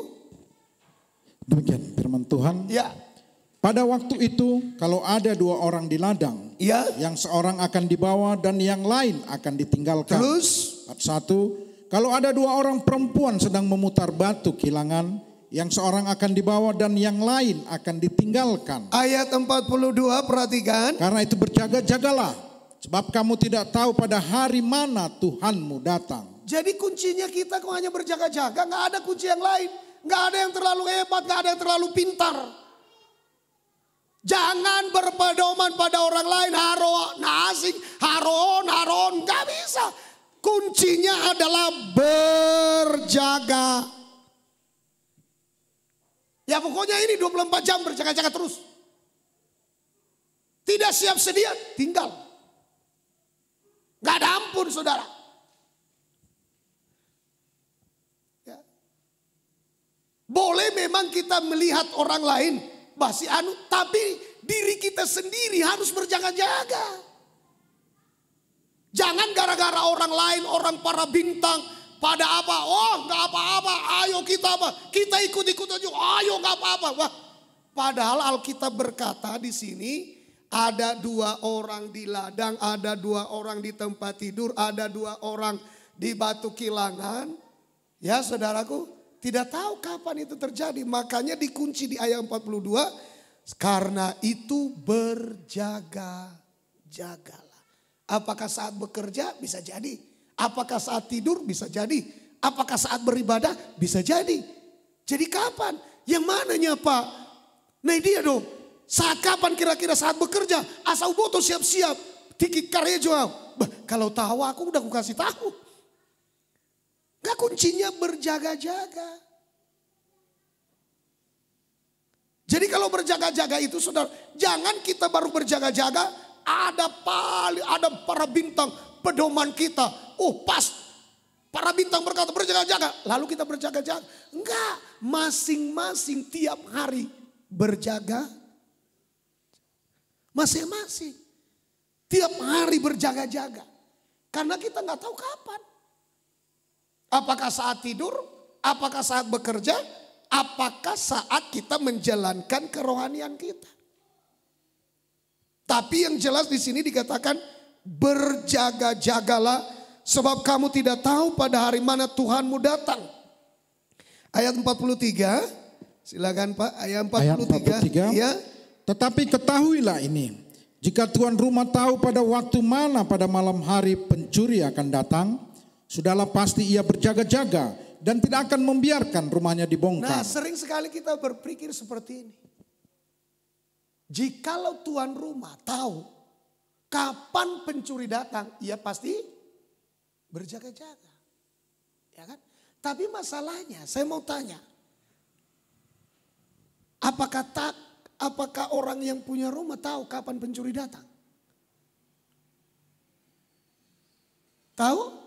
Demikian firman Tuhan. Ya. Pada waktu itu kalau ada 2 orang di ladang, Ya. yang seorang akan dibawa dan yang lain akan ditinggalkan. Terus. Ayat 1, kalau ada 2 orang perempuan sedang memutar batu kilangan, yang seorang akan dibawa dan yang lain akan ditinggalkan. Ayat 42 perhatikan. Karena itu berjaga-jagalah, sebab kamu tidak tahu pada hari mana Tuhanmu datang. Jadi kuncinya kita kok hanya berjaga-jaga, nggak ada kunci yang lain. Nggak ada yang terlalu hebat, nggak ada yang terlalu pintar. Jangan berpedoman pada orang lain, haron, nggak bisa. Kuncinya adalah berjaga. Ya pokoknya ini 24 jam berjaga-jaga terus. Tidak siap sedia, tinggal. Nggak ada ampun saudara. Ya. Boleh memang kita melihat orang lain, tapi diri kita sendiri harus berjaga-jaga. Jangan gara-gara orang lain, orang para bintang, pada apa, oh nggak apa-apa, ayo kita ikut-ikut aja, ayo nggak apa-apa. Wah, padahal Alkitab berkata di sini ada 2 orang di ladang, ada 2 orang di tempat tidur, ada 2 orang di batu kilangan. Ya saudaraku, tidak tahu kapan itu terjadi. Makanya dikunci di ayat 42. Karena itu berjaga-jagalah. Apakah saat bekerja? Bisa jadi. Apakah saat tidur? Bisa jadi. Apakah saat beribadah? Bisa jadi. Jadi kapan? Yang mananya Pak? Nah dia dong. Saat kapan kira-kira saat bekerja? Asal boto siap-siap. Tiki karejo. Kalau tahu aku udah kasih tahu. Gak kuncinya berjaga-jaga. Jadi kalau berjaga-jaga itu saudara, jangan kita baru berjaga-jaga, ada para bintang pedoman kita. Oh pas, para bintang berkata berjaga-jaga, lalu kita berjaga-jaga. Enggak, masing-masing tiap hari berjaga. Masing-masing tiap hari berjaga-jaga. Karena kita nggak tahu kapan. Apakah saat tidur, apakah saat bekerja, apakah saat kita menjalankan kerohanian kita. Tapi yang jelas di sini dikatakan berjaga-jagalah sebab kamu tidak tahu pada hari mana Tuhanmu datang. Ayat 43, silakan Pak, ayat 43. Ayat 43. Ya. Tetapi ketahuilah ini, jika tuan rumah tahu pada waktu mana pada malam hari pencuri akan datang, sudahlah pasti ia berjaga-jaga dan tidak akan membiarkan rumahnya dibongkar. Nah sering sekali kita berpikir seperti ini. Jikalau tuan rumah tahu kapan pencuri datang, ia pasti berjaga-jaga. Ya kan? Tapi masalahnya saya mau tanya. Apakah orang yang punya rumah tahu kapan pencuri datang? Tahu?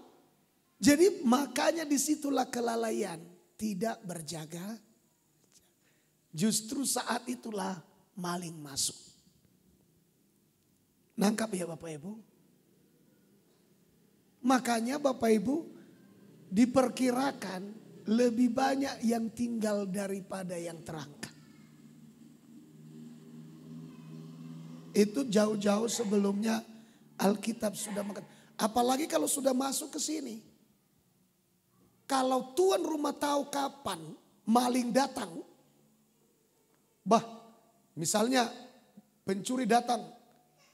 Jadi makanya disitulah kelalaian, tidak berjaga. Justru saat itulah maling masuk. Nangkap ya Bapak Ibu? Makanya Bapak Ibu diperkirakan lebih banyak yang tinggal daripada yang terangkat. Itu jauh-jauh sebelumnya Alkitab sudah mengatakan. Apalagi kalau sudah masuk ke sini. Kalau tuan rumah tahu kapan maling datang. Misalnya pencuri datang.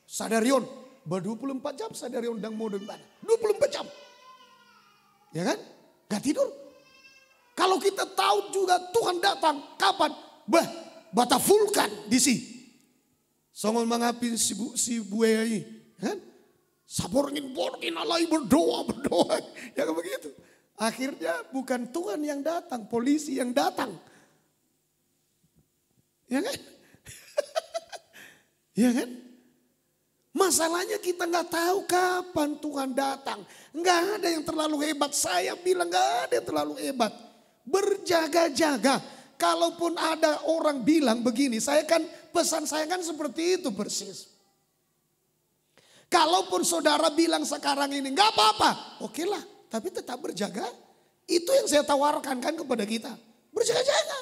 Sadarion. 24 jam sadarion dan mau di mana. 24 jam. Ya kan? Gak tidur. Kalau kita tahu juga Tuhan datang kapan. Batafulkan di sini. Songol mengapin si buaya ini. Kan? Saborngin alai berdoa. Ya kan begitu. Akhirnya bukan Tuhan yang datang, polisi yang datang. Ya kan? Ya kan? Masalahnya kita nggak tahu kapan Tuhan datang. Nggak ada yang terlalu hebat. Saya bilang nggak ada yang terlalu hebat. Berjaga-jaga. Kalaupun ada orang bilang begini, pesan saya kan seperti itu persis. Kalaupun saudara bilang sekarang ini nggak apa-apa, oke lah. Tapi tetap berjaga. Itu yang saya tawarkan kan kepada kita. Berjaga-jaga.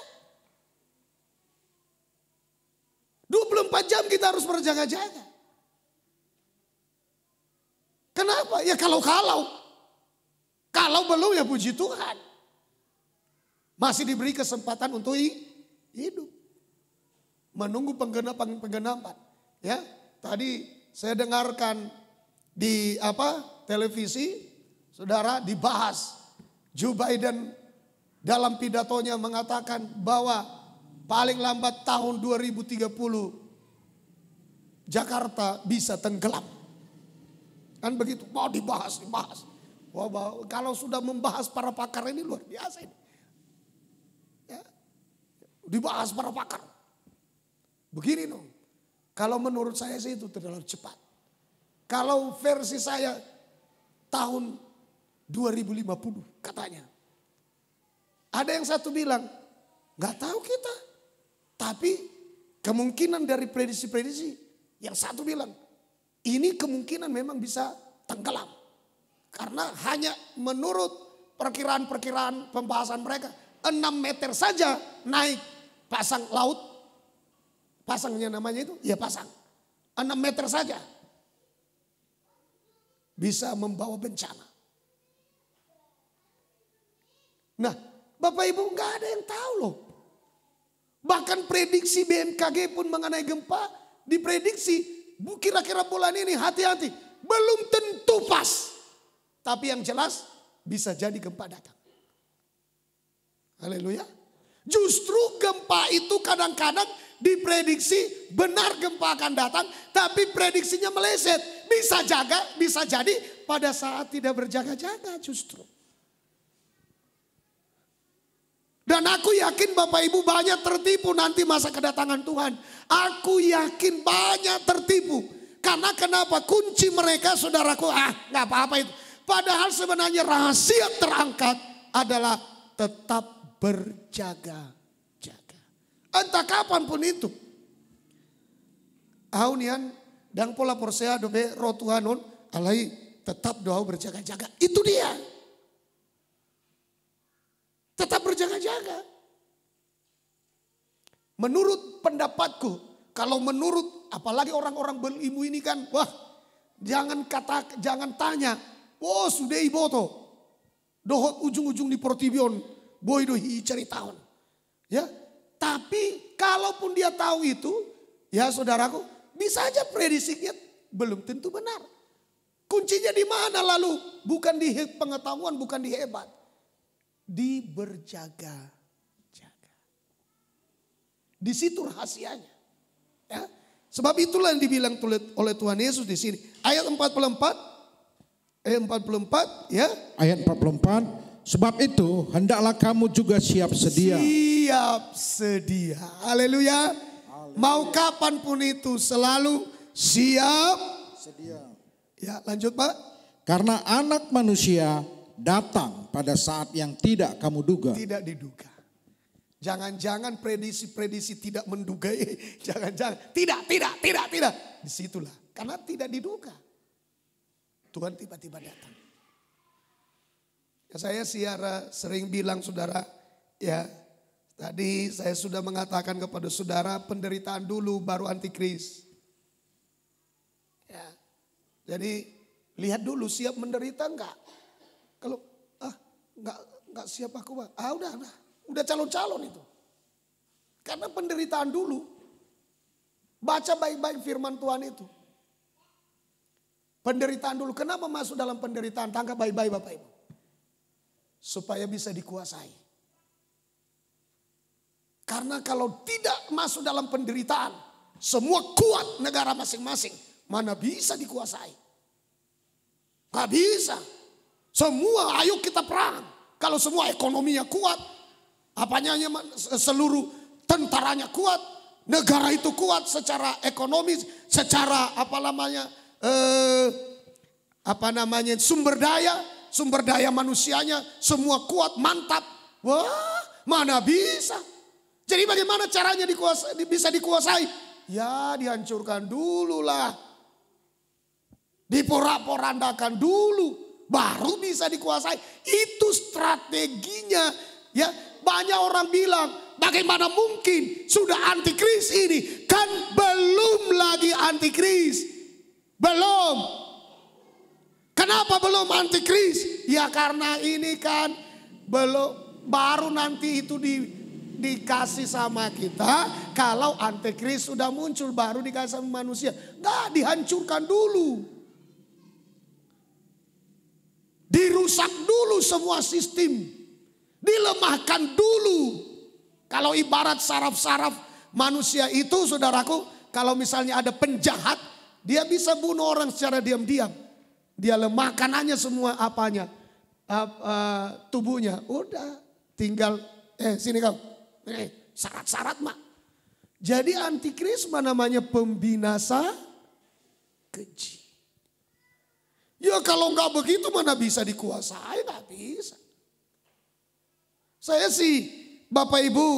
24 jam kita harus berjaga-jaga. Kenapa? Ya kalau belum ya puji Tuhan. Masih diberi kesempatan untuk hidup. Menunggu penggenapan. Ya, tadi saya dengarkan di televisi, saudara, dibahas Joe Biden dalam pidatonya mengatakan bahwa paling lambat tahun 2030 Jakarta bisa tenggelam. Kan begitu, mau dibahas. Wah, kalau sudah membahas para pakar ini luar biasa ini. Ya, dibahas para pakar. Begini dong, kalau menurut saya sih itu terlalu cepat. Kalau versi saya tahun 2050 katanya. Ada yang satu bilang, gak tahu kita. Tapi kemungkinan dari prediksi-prediksi, yang satu bilang, ini kemungkinan memang bisa tenggelam. Karena hanya menurut perkiraan pembahasan mereka, 6 meter saja naik pasang laut. Pasangnya namanya itu, ya pasang. 6 meter saja bisa membawa bencana. Nah, Bapak Ibu gak ada yang tahu loh. Bahkan prediksi BMKG pun mengenai gempa diprediksi. Kira-kira bulan ini hati-hati. Belum tentu pas. Tapi yang jelas bisa jadi gempa datang. Haleluya. Justru gempa itu kadang-kadang diprediksi benar gempa akan datang. Tapi prediksinya meleset. Bisa jadi pada saat tidak berjaga-jaga justru. Dan aku yakin Bapak Ibu banyak tertipu nanti masa kedatangan Tuhan. Aku yakin banyak tertipu. Karena kenapa? Kunci mereka saudaraku, gak apa-apa itu. Padahal sebenarnya rahasia terangkat adalah tetap berjaga-jaga. Entah kapanpun itu. Aunian dan pola porsea dobe rotuhanon alai tetap doa berjaga-jaga. Itu dia. Tetap berjaga-jaga. Menurut pendapatku, kalau menurut apalagi orang-orang berilmu ini kan, wah, jangan tanya, oh sudah iboto, dohot ujung-ujung di Portibion, boy dohi cari tahun, ya. Tapi kalaupun dia tahu itu, ya saudaraku, bisa aja prediksinya belum tentu benar. Kuncinya di mana lalu? Bukan di pengetahuan, bukan di hebat. Di berjaga-jaga. Di situ rahasianya. Ya. Sebab itulah yang dibilang oleh Tuhan Yesus di sini. Ayat 44. Ya. Ayat 44. Sebab itu hendaklah kamu juga siap sedia. Siap sedia. Haleluya. Mau kapanpun itu selalu siap sedia. Ya, lanjut Pak. Karena anak manusia datang pada saat yang tidak kamu duga. Tidak diduga. Jangan-jangan prediksi-prediksi tidak menduga. Jangan-jangan. Tidak. Disitulah. Karena tidak diduga. Tuhan tiba-tiba datang. Ya, saya sering bilang saudara. Ya, tadi saya sudah mengatakan kepada saudara penderitaan dulu baru antikris. Ya, jadi lihat dulu siap menderita enggak. Kalau nggak siap aku, udah calon-calon itu. Karena penderitaan dulu. Baca baik-baik firman Tuhan itu. Penderitaan dulu. Kenapa masuk dalam penderitaan? Tangkap baik-baik Bapak Ibu. Supaya bisa dikuasai. Karena kalau tidak masuk dalam penderitaan, semua kuat negara masing-masing, mana bisa dikuasai? Gak bisa. Semua ayo kita perang. Kalau semua ekonominya kuat, seluruh tentaranya kuat, negara itu kuat secara ekonomi, secara sumber daya manusianya semua kuat, mantap. Wah, mana bisa? Jadi bagaimana caranya bisa dikuasai? Ya dihancurkan dulu lah. Diporak-porandakan dulu. Baru bisa dikuasai. Itu strateginya. Ya, banyak orang bilang, bagaimana mungkin sudah antikris ini kan belum antikris? Belum. Kenapa belum antikris? Ya karena ini kan belum, baru nanti itu dikasih sama kita. Kalau antikris sudah muncul baru dikasih sama manusia. Nggak, dihancurkan dulu. Dirusak dulu semua sistem. Dilemahkan dulu. Kalau ibarat saraf-saraf manusia itu, saudaraku, kalau misalnya ada penjahat, dia bisa bunuh orang secara diam-diam. Dia lemahkan aja semua apanya, tubuhnya. Udah, tinggal, sini kau. Syarat-syarat mak. Jadi antikris namanya pembinasa keji. Ya kalau nggak begitu mana bisa dikuasai, nggak bisa. Saya sih, Bapak Ibu,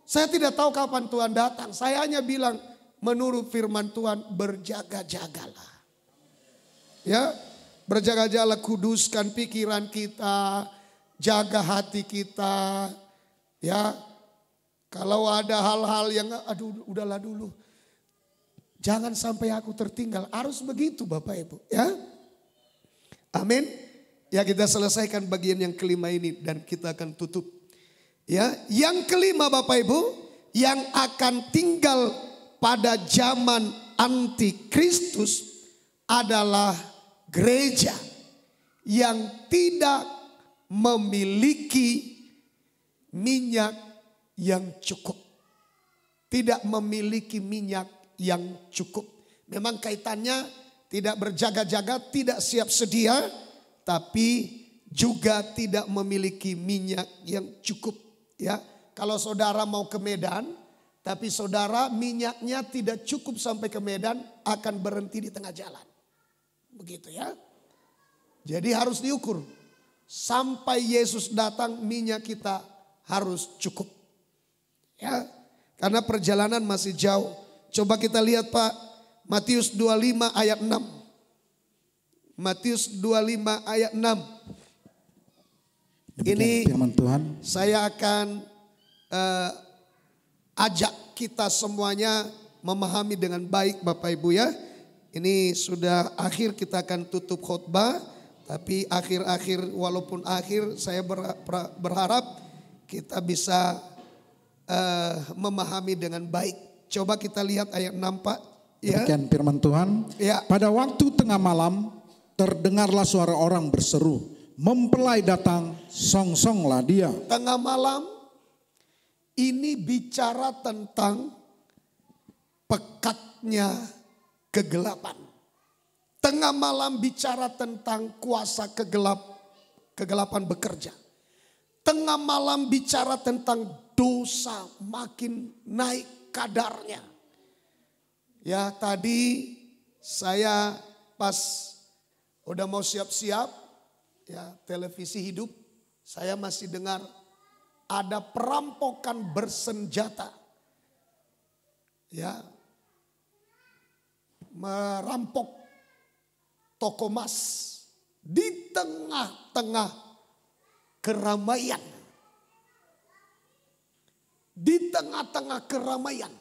saya tidak tahu kapan Tuhan datang. Saya hanya bilang menurut firman Tuhan, berjaga-jagalah. Ya, berjaga-jagalah, kuduskan pikiran kita, jaga hati kita. Ya, kalau ada hal-hal yang aduh udahlah dulu. Jangan sampai aku tertinggal. Harus begitu Bapak Ibu, ya. Amin. Ya, kita selesaikan bagian yang kelima ini dan kita akan tutup. Ya, yang kelima Bapak Ibu, yang akan tinggal pada zaman antikristus adalah gereja yang tidak memiliki minyak yang cukup. Tidak memiliki minyak yang cukup. Memang kaitannya tidak berjaga-jaga, tidak siap sedia, tapi juga tidak memiliki minyak yang cukup. Ya, kalau saudara mau ke Medan, tapi saudara minyaknya tidak cukup sampai ke Medan, akan berhenti di tengah jalan. Begitu ya. Jadi harus diukur. Sampai Yesus datang minyak kita harus cukup. Ya, karena perjalanan masih jauh. Coba kita lihat Pak, Matius 25 ayat 6. Matius 25 ayat 6. Ini firman Tuhan. Saya akan ajak kita semuanya memahami dengan baik Bapak Ibu ya. Ini sudah akhir, kita akan tutup khotbah. Tapi akhir-akhir, walaupun akhir, saya berharap kita bisa memahami dengan baik. Coba kita lihat ayat 6 Pak. Ya. Demikian firman Tuhan. Ya. Pada waktu tengah malam terdengarlah suara orang berseru, mempelai datang, songsonglah dia. Tengah malam ini bicara tentang pekatnya kegelapan. Tengah malam bicara tentang kuasa kegelapan bekerja. Tengah malam bicara tentang dosa makin naik kadarnya. Ya, tadi saya pas udah mau siap-siap, ya televisi hidup, saya masih dengar ada perampokan bersenjata. Ya, merampok toko emas di tengah-tengah keramaian. Di tengah-tengah keramaian.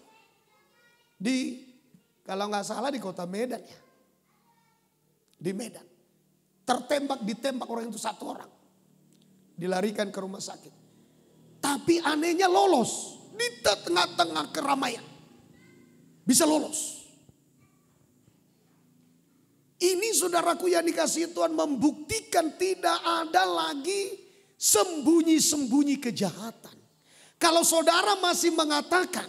Kalau nggak salah di kota Medan ya. Di Medan. Ditembak orang itu 1 orang. Dilarikan ke rumah sakit. Tapi anehnya lolos. Di tengah-tengah keramaian. Bisa lolos. Ini saudaraku yang dikasihi Tuhan membuktikan tidak ada lagi sembunyi-sembunyi kejahatan. Kalau saudara masih mengatakan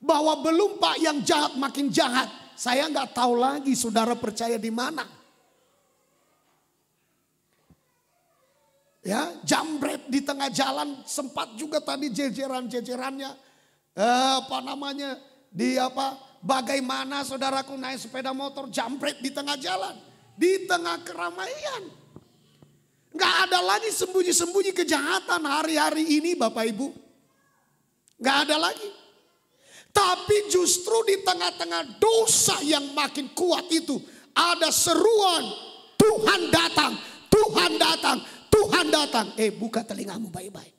bahwa belum Pak, yang jahat makin jahat, saya nggak tahu lagi saudara percaya di mana. Ya, jambret di tengah jalan, sempat juga tadi jejeran-jejerannya bagaimana saudaraku naik sepeda motor jambret di tengah jalan, di tengah keramaian. Nggak ada lagi sembunyi-sembunyi kejahatan hari-hari ini Bapak Ibu. Nggak ada lagi. Tapi justru di tengah-tengah dosa yang makin kuat itu ada seruan, Tuhan datang, Tuhan datang, Tuhan datang. Buka telingamu baik-baik.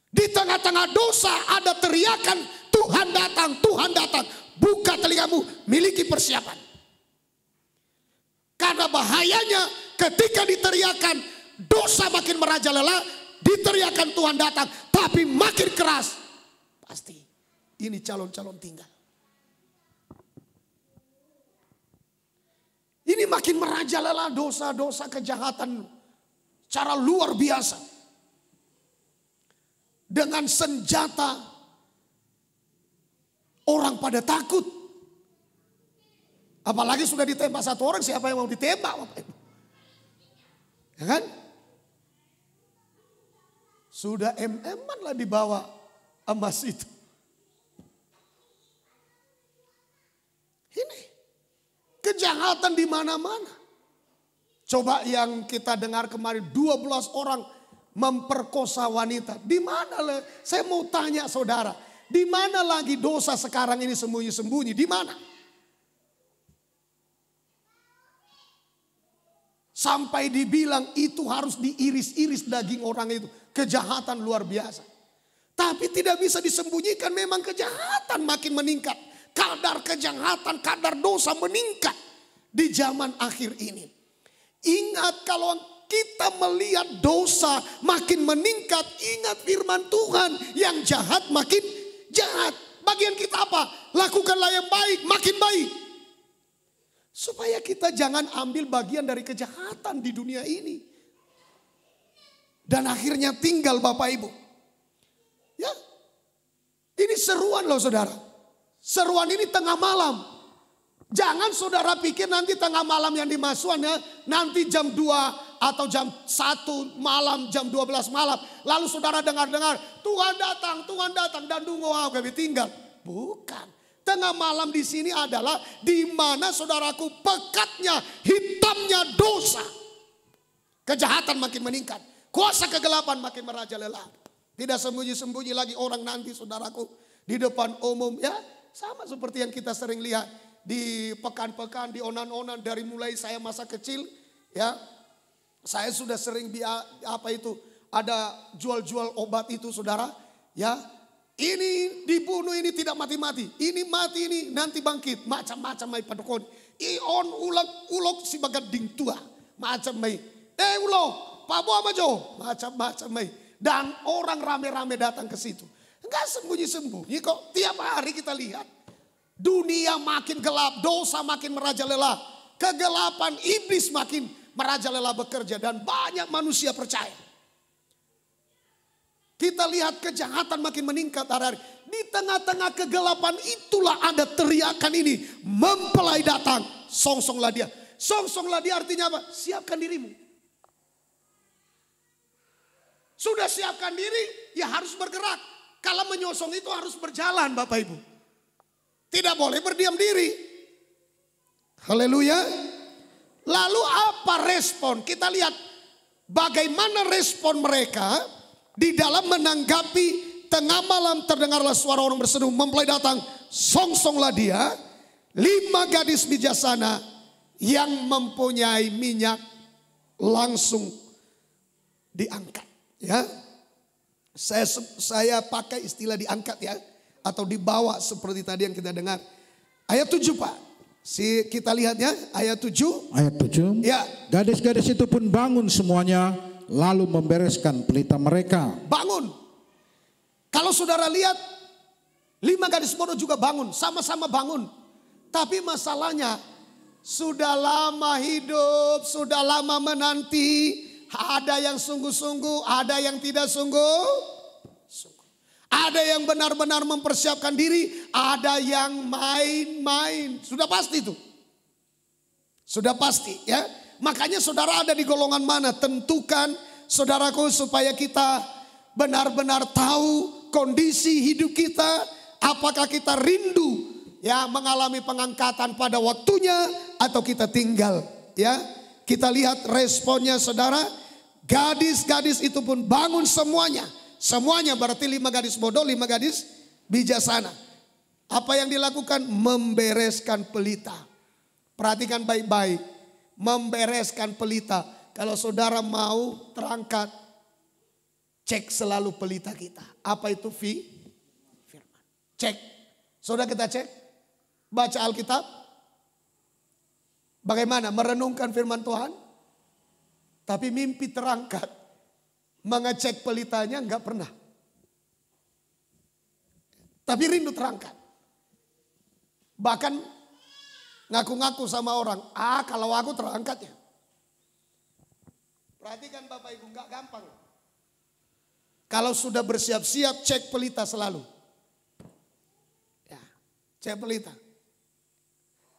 Di tengah-tengah dosa ada teriakan, Tuhan datang, Tuhan datang. buka telingamu, miliki persiapan. Karena bahayanya ketika diteriakan dosa makin merajalela, diteriakan Tuhan datang, tapi makin keras. Pasti ini calon-calon tinggal. Ini makin merajalela dosa-dosa kejahatan secara luar biasa. Dengan senjata orang pada takut. Apalagi sudah ditembak satu orang, siapa yang mau ditembak? Ya kan? Sudah MM-an lah dibawa emas itu. Ini kejahatan di mana-mana. Coba yang kita dengar kemarin 12 orang memperkosa wanita. Di mana lah? Saya mau tanya saudara, di mana lagi dosa sekarang ini sembunyi-sembunyi? Di mana? Sampai dibilang itu harus diiris-iris daging orang itu. Kejahatan luar biasa. Tapi tidak bisa disembunyikan, memang kejahatan makin meningkat. Kadar kejahatan, kadar dosa meningkat di zaman akhir ini. Ingat, kalau kita melihat dosa makin meningkat, ingat firman Tuhan, yang jahat makin jahat. Bagian kita apa? Lakukanlah yang baik, makin baik. Supaya kita jangan ambil bagian dari kejahatan di dunia ini. Dan akhirnya tinggal Bapak Ibu. Ya, ini seruan loh saudara. Seruan ini tengah malam. Jangan saudara pikir nanti tengah malam yang dimasukkan ya, nanti jam 2 atau jam 1 malam, jam 12 malam. Lalu saudara dengar-dengar, Tuhan datang dan dungo kami tinggal. Bukan. Tengah malam di sini adalah di mana saudaraku pekatnya, hitamnya dosa. Kejahatan makin meningkat. Kuasa kegelapan makin merajalela. Tidak sembunyi-sembunyi lagi orang nanti saudaraku di depan umum ya. Sama seperti yang kita sering lihat di pekan-pekan, di onan-onan dari mulai saya masa kecil ya. Saya sudah sering ada jual-jual obat itu saudara ya. Ini dibunuh, ini tidak mati-mati. Ini mati, ini nanti bangkit. Macam-macam mai padukon. Ion ulok si bagat ding tua. Macam mai. Ulok, pabo amajo. Macam-macam mai. Dan orang rame-rame datang ke situ. Enggak sembunyi-sembunyi kok. Tiap hari kita lihat. Dunia makin gelap, dosa makin merajalela. Kegelapan iblis makin merajalela bekerja. Dan banyak manusia percaya. Kita lihat kejahatan makin meningkat hari-hari. Di tengah-tengah kegelapan itulah ada teriakan ini. Mempelai datang, songsonglah dia. Songsonglah dia artinya apa? Siapkan dirimu. Sudah siapkan diri, ya harus bergerak. Kalau menyosong itu harus berjalan Bapak Ibu. Tidak boleh berdiam diri. Haleluya. Lalu apa respon? Kita lihat bagaimana respon mereka. Di dalam menanggapi tengah malam terdengarlah suara orang berseru, mempelai datang, songsonglah dia. 5 gadis bijaksana yang mempunyai minyak langsung diangkat. Ya, saya pakai istilah diangkat ya, atau dibawa seperti tadi yang kita dengar. Ayat 7 Pak, kita lihat ya, ayat 7. Ayat 7. Ya. Gadis-gadis itu pun bangun semuanya. Lalu membereskan pelita mereka. Bangun. Kalau saudara lihat 5 gadis bodoh juga bangun. Sama-sama bangun. Tapi masalahnya sudah lama hidup. Sudah lama menanti. Ada yang sungguh-sungguh. Ada yang tidak sungguh-sungguh. Ada yang benar-benar mempersiapkan diri. Ada yang main-main. Sudah pasti itu. Sudah pasti ya. Makanya saudara ada di golongan mana? Tentukan saudaraku supaya kita benar-benar tahu kondisi hidup kita. Apakah kita rindu ya mengalami pengangkatan pada waktunya atau kita tinggal ya. Kita lihat responnya saudara. Gadis-gadis itu pun bangun semuanya. Semuanya berarti 5 gadis bodoh, 5 gadis bijaksana. Apa yang dilakukan? Membereskan pelita. Perhatikan baik-baik. Membereskan pelita. Kalau saudara mau terangkat, cek selalu pelita kita. Apa itu firman? Cek. Saudara kita cek. baca Alkitab? Bagaimana merenungkan firman Tuhan? Tapi mimpi terangkat, mengecek pelitanya enggak pernah. Tapi rindu terangkat. Bahkan ngaku-ngaku sama orang, kalau aku terangkat ya. Perhatikan Bapak Ibu, enggak gampang. Kalau sudah bersiap-siap, cek pelita selalu. Ya, cek pelita.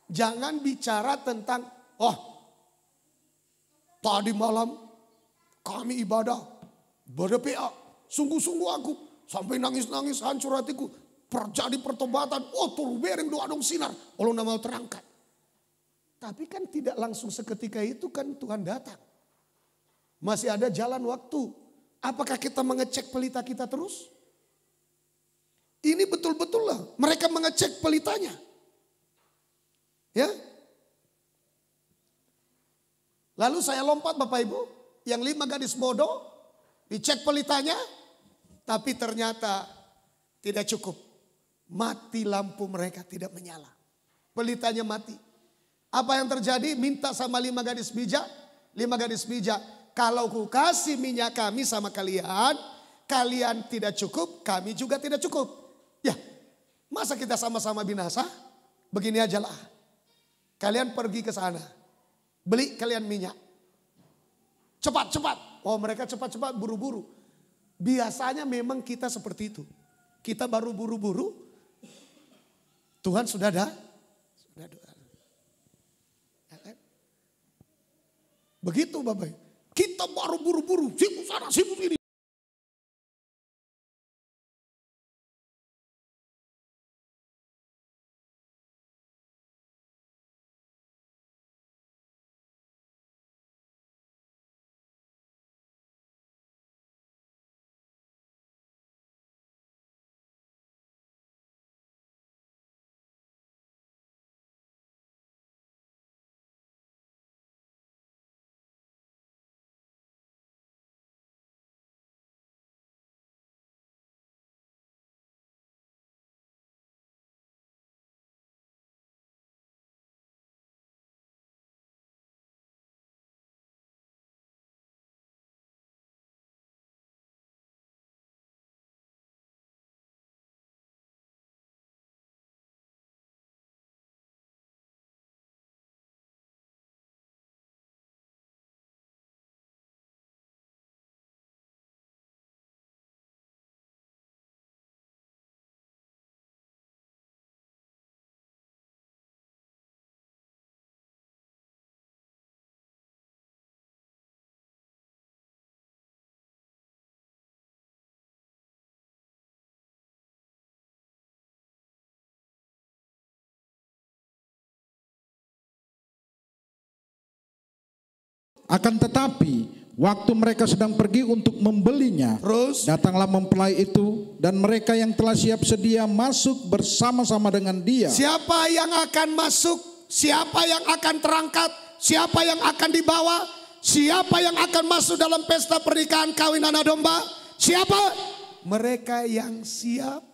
Jangan bicara tentang, tadi malam kami ibadah PA. Sungguh-sungguh aku sampai nangis-nangis, hancur hatiku. Terjadi pertobatan, turu bereng doa dong sinar. Allah mau terangkat. Tapi kan tidak langsung seketika itu kan Tuhan datang. Masih ada jalan waktu. Apakah kita mengecek pelita kita terus? Ini betul-betul lah mereka mengecek pelitanya. Ya. Lalu saya lompat Bapak Ibu. Yang 5 gadis bodoh. Dicek pelitanya. Tapi ternyata tidak cukup. Mati lampu mereka tidak menyala. Pelitanya mati. Apa yang terjadi? Minta sama 5 gadis bijak. 5 gadis bijak. Kalau ku kasih minyak kami sama kalian. Kalian tidak cukup. Kami juga tidak cukup. Ya. Masa kita sama-sama binasa? Begini aja lah. Kalian pergi ke sana. Beli kalian minyak. Cepat-cepat. Mereka cepat-cepat buru-buru. Biasanya memang kita seperti itu. Kita baru buru-buru. Tuhan sudah ada. Sudah doa. Ya kan? Begitu Bapak. Kita baru buru-buru. Sibuk sana, sibuk ini. Akan tetapi waktu mereka sedang pergi untuk membelinya, Terus? datanglah mempelai itu dan mereka yang telah siap sedia masuk bersama-sama dengan dia. Siapa yang akan masuk? Siapa yang akan terangkat? Siapa yang akan dibawa? Siapa yang akan masuk dalam pesta pernikahan kawin anak domba? Siapa? Mereka yang siap.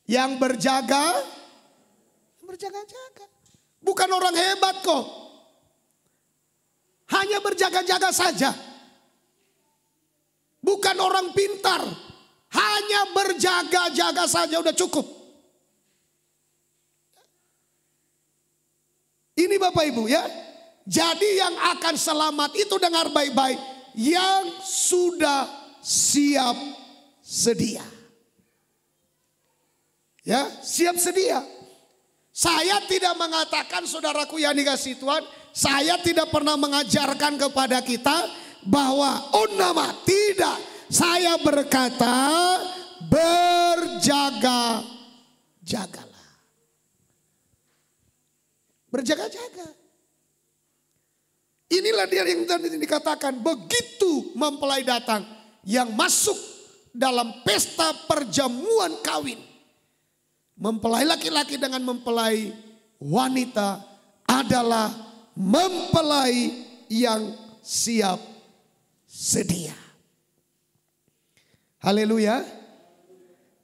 Yang berjaga. Berjaga-jaga. Bukan orang hebat kok. Hanya berjaga-jaga saja. Bukan orang pintar. Hanya berjaga-jaga saja udah cukup. Ini Bapak Ibu ya. Jadi yang akan selamat itu dengar baik-baik. Yang sudah siap sedia. Ya, siap sedia. Saya tidak mengatakan saudaraku yang dikasih Tuhan. Saya tidak pernah mengajarkan kepada kita bahwa nama tidak. Saya berkata berjaga-jagalah. Berjaga-jaga. Inilah dia yang tadi dikatakan begitu mempelai datang. Yang masuk dalam pesta perjamuan kawin. Mempelai laki-laki dengan mempelai wanita adalah mempelai yang siap sedia. Haleluya.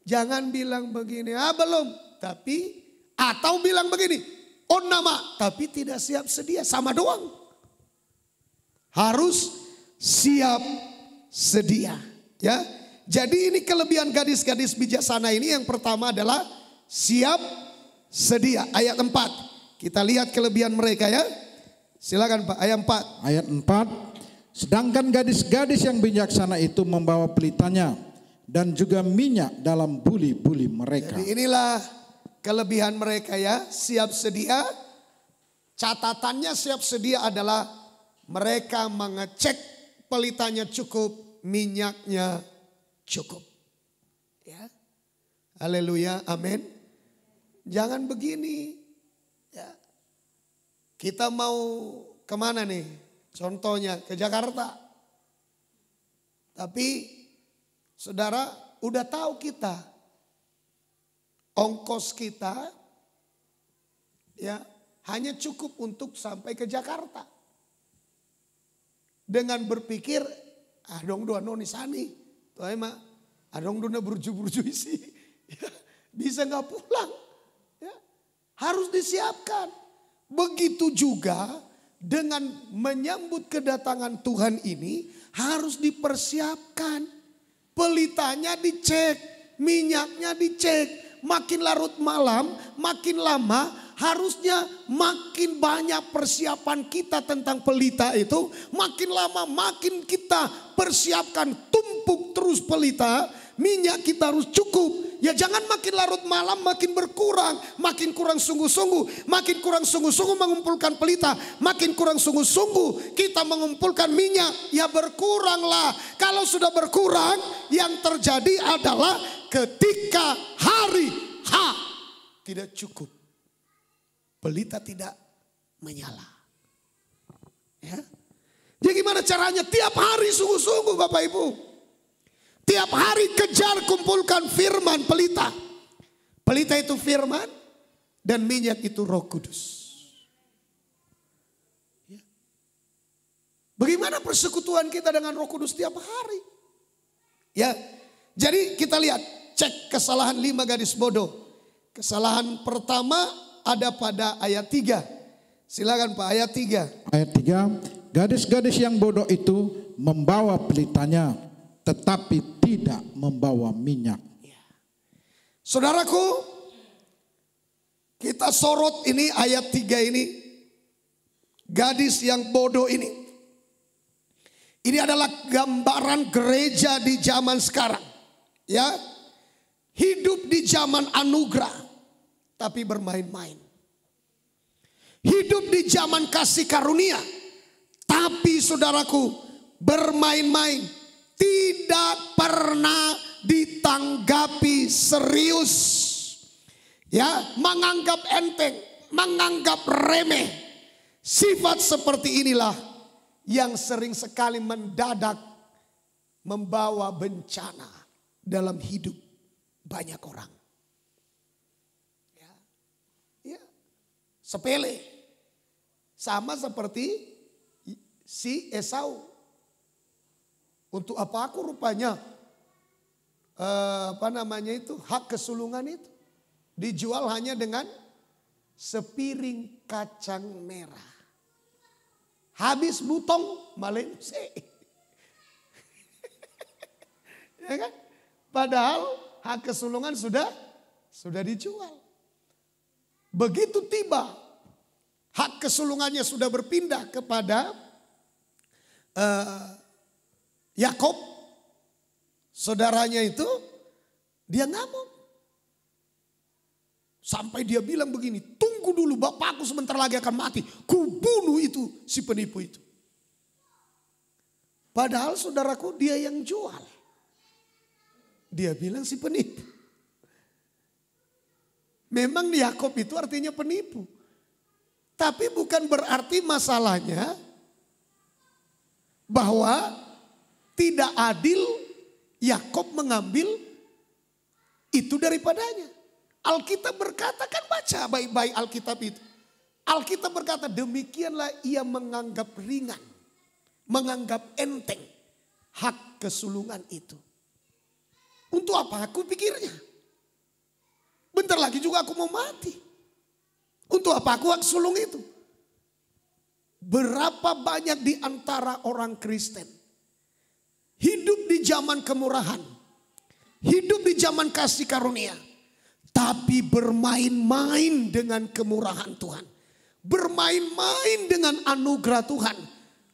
Jangan bilang begini, belum. Tapi Atau bilang begini, on nama tapi tidak siap sedia, sama doang. Harus siap sedia, ya. Jadi ini kelebihan gadis-gadis bijaksana ini, yang pertama adalah siap sedia. Ayat 4. Kita lihat kelebihan mereka ya. Silakan Pak, ayat 4. Ayat 4. Sedangkan gadis-gadis yang bijaksana itu membawa pelitanya dan juga minyak dalam buli-buli mereka. Jadi inilah kelebihan mereka ya, siap sedia. Catatannya siap sedia adalah mereka mengecek pelitanya cukup, minyaknya cukup. Ya. Haleluya, amin. Jangan begini. Ya. Kita mau kemana nih? Contohnya ke Jakarta. Tapi saudara udah tahu kita. Ongkos kita ya hanya cukup untuk sampai ke Jakarta. Dengan berpikir, dong dua noni sani. Tuh emang, adong dona burju-burju isi. Ya, bisa nggak pulang. Ya, harus disiapkan. Begitu juga dengan menyambut kedatangan Tuhan ini harus dipersiapkan. Pelitanya dicek, minyaknya dicek. Makin larut malam, makin lama harusnya makin banyak persiapan kita tentang pelita itu. Makin lama makin kita persiapkan, tumpuk terus pelita. Minyak kita harus cukup. Ya jangan makin larut malam makin berkurang. Makin kurang sungguh-sungguh. Makin kurang sungguh-sungguh mengumpulkan pelita. Makin kurang sungguh-sungguh kita mengumpulkan minyak. Ya berkuranglah. Kalau sudah berkurang, yang terjadi adalah ketika hari H tidak cukup, pelita tidak menyala. Ya. Jadi gimana caranya? Tiap hari sungguh-sungguh Bapak Ibu. Tiap hari kejar kumpulkan firman pelita. Pelita itu firman dan minyak itu Roh Kudus. Ya. Bagaimana persekutuan kita dengan Roh Kudus tiap hari? Ya. Jadi kita lihat, cek kesalahan 5 gadis bodoh. Kesalahan pertama ada pada ayat 3. Silakan Pak, ayat 3. Ayat 3, gadis-gadis yang bodoh itu membawa pelitanya tetapi tidak membawa minyak. Saudaraku, kita sorot ini ayat 3 ini. Gadis yang bodoh ini. Ini adalah gambaran gereja di zaman sekarang. Ya, hidup di zaman anugerah tapi bermain-main. Hidup di zaman kasih karunia tapi saudaraku bermain-main, tidak pernah ditanggapi serius. Ya, menganggap enteng, menganggap remeh. Sifat seperti inilah yang sering sekali mendadak membawa bencana dalam hidup banyak orang. Ya, ya, sepele, sama seperti si Esau. Untuk apa aku rupanya hak kesulungan itu dijual hanya dengan sepiring kacang merah. Habis butong malense. Ya kan? Padahal hak kesulungan sudah dijual. Begitu tiba hak kesulungannya sudah berpindah kepada Yakob, saudaranya itu, dia ngamuk. Sampai dia bilang begini, tunggu dulu bapakku sebentar lagi akan mati. Kubunuh itu si penipu itu. Padahal saudaraku dia yang jual. Dia bilang si penipu. Memang Yakob itu artinya penipu. Tapi bukan berarti masalahnya bahwa tidak adil Yakob mengambil itu daripadanya. Alkitab berkata, kan baca baik-baik Alkitab itu. Alkitab berkata demikianlah ia menganggap ringan, menganggap enteng hak kesulungan itu. Untuk apa aku pikirnya? Bentar lagi juga aku mau mati. Untuk apa aku sulung itu? Berapa banyak di antara orang Kristen hidup di zaman kemurahan, hidup di zaman kasih karunia, tapi bermain-main dengan kemurahan Tuhan, bermain-main dengan anugerah Tuhan,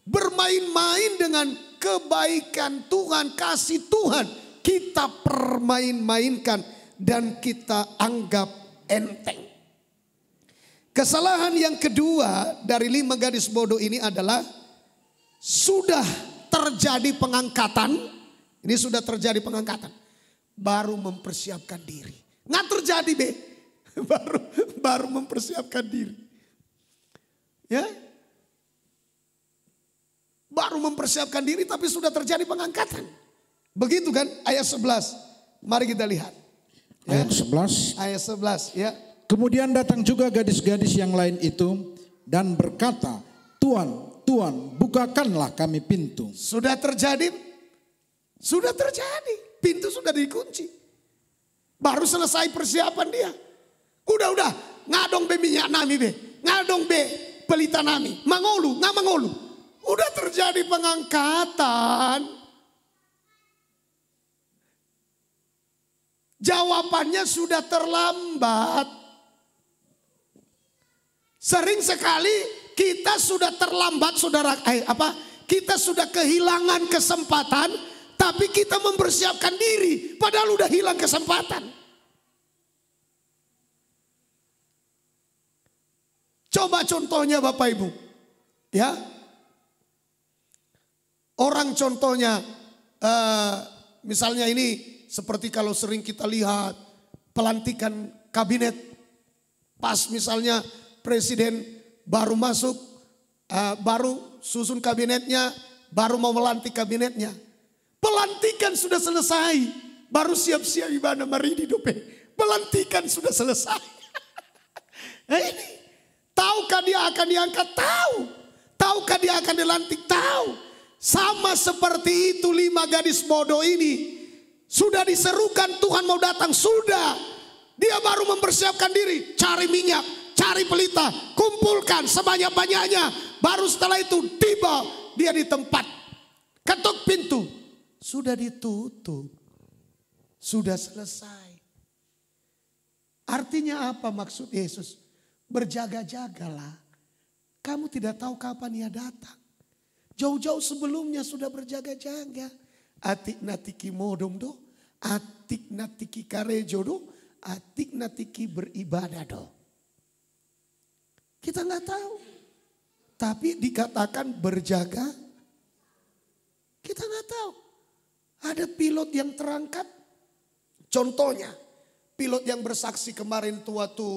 bermain-main dengan kebaikan Tuhan, kasih Tuhan, kita permain-mainkan dan kita anggap enteng. Kesalahan yang kedua dari 5 gadis bodoh ini adalah sudah terjadi pengangkatan. Ini sudah terjadi pengangkatan. Baru mempersiapkan diri. Nggak terjadi be. baru mempersiapkan diri. Ya. Baru mempersiapkan diri tapi sudah terjadi pengangkatan. Begitu kan ayat 11. Mari kita lihat. Ya. Ayat 11. Ayat 11 ya. Kemudian datang juga gadis-gadis yang lain itu dan berkata, Tuan, Tuan, bukakanlah kami pintu. Sudah terjadi. Sudah terjadi. Pintu sudah dikunci. Baru selesai persiapan dia. Udah. Ngadong be minyak nami be. Ngadong be pelita nami. Mangolu, nggak mangolu. Udah terjadi pengangkatan. Jawabannya sudah terlambat. Sering sekali kita sudah terlambat saudara, kita sudah kehilangan kesempatan, tapi kita mempersiapkan diri, padahal udah hilang kesempatan. Coba contohnya Bapak Ibu, ya, orang contohnya, misalnya ini seperti kalau sering kita lihat pelantikan kabinet, pas misalnya presiden baru masuk, baru susun kabinetnya, baru mau melantik kabinetnya. Pelantikan sudah selesai, baru siap-siap ibadah maridi dope. Pelantikan sudah selesai. Nah ini, tahukah dia akan diangkat? Tahu. Tahukah dia akan dilantik? Tahu. Sama seperti itu 5 gadis bodoh ini. Sudah diserukan Tuhan mau datang, sudah. Dia baru mempersiapkan diri, cari minyak. Cari pelita, kumpulkan sebanyak-banyaknya. Baru setelah itu tiba dia di tempat. Ketuk pintu. Sudah ditutup. Sudah selesai. Artinya apa maksud Yesus? Berjaga-jagalah. Kamu tidak tahu kapan ia datang. Jauh-jauh sebelumnya sudah berjaga-jaga. Atik natiki modom do. Atik natiki karejo do. Atik natiki beribadah do. Kita nggak tahu. Tapi dikatakan berjaga. Kita nggak tahu. Ada pilot yang terangkat. Contohnya. Pilot yang bersaksi kemarin tuh waktu.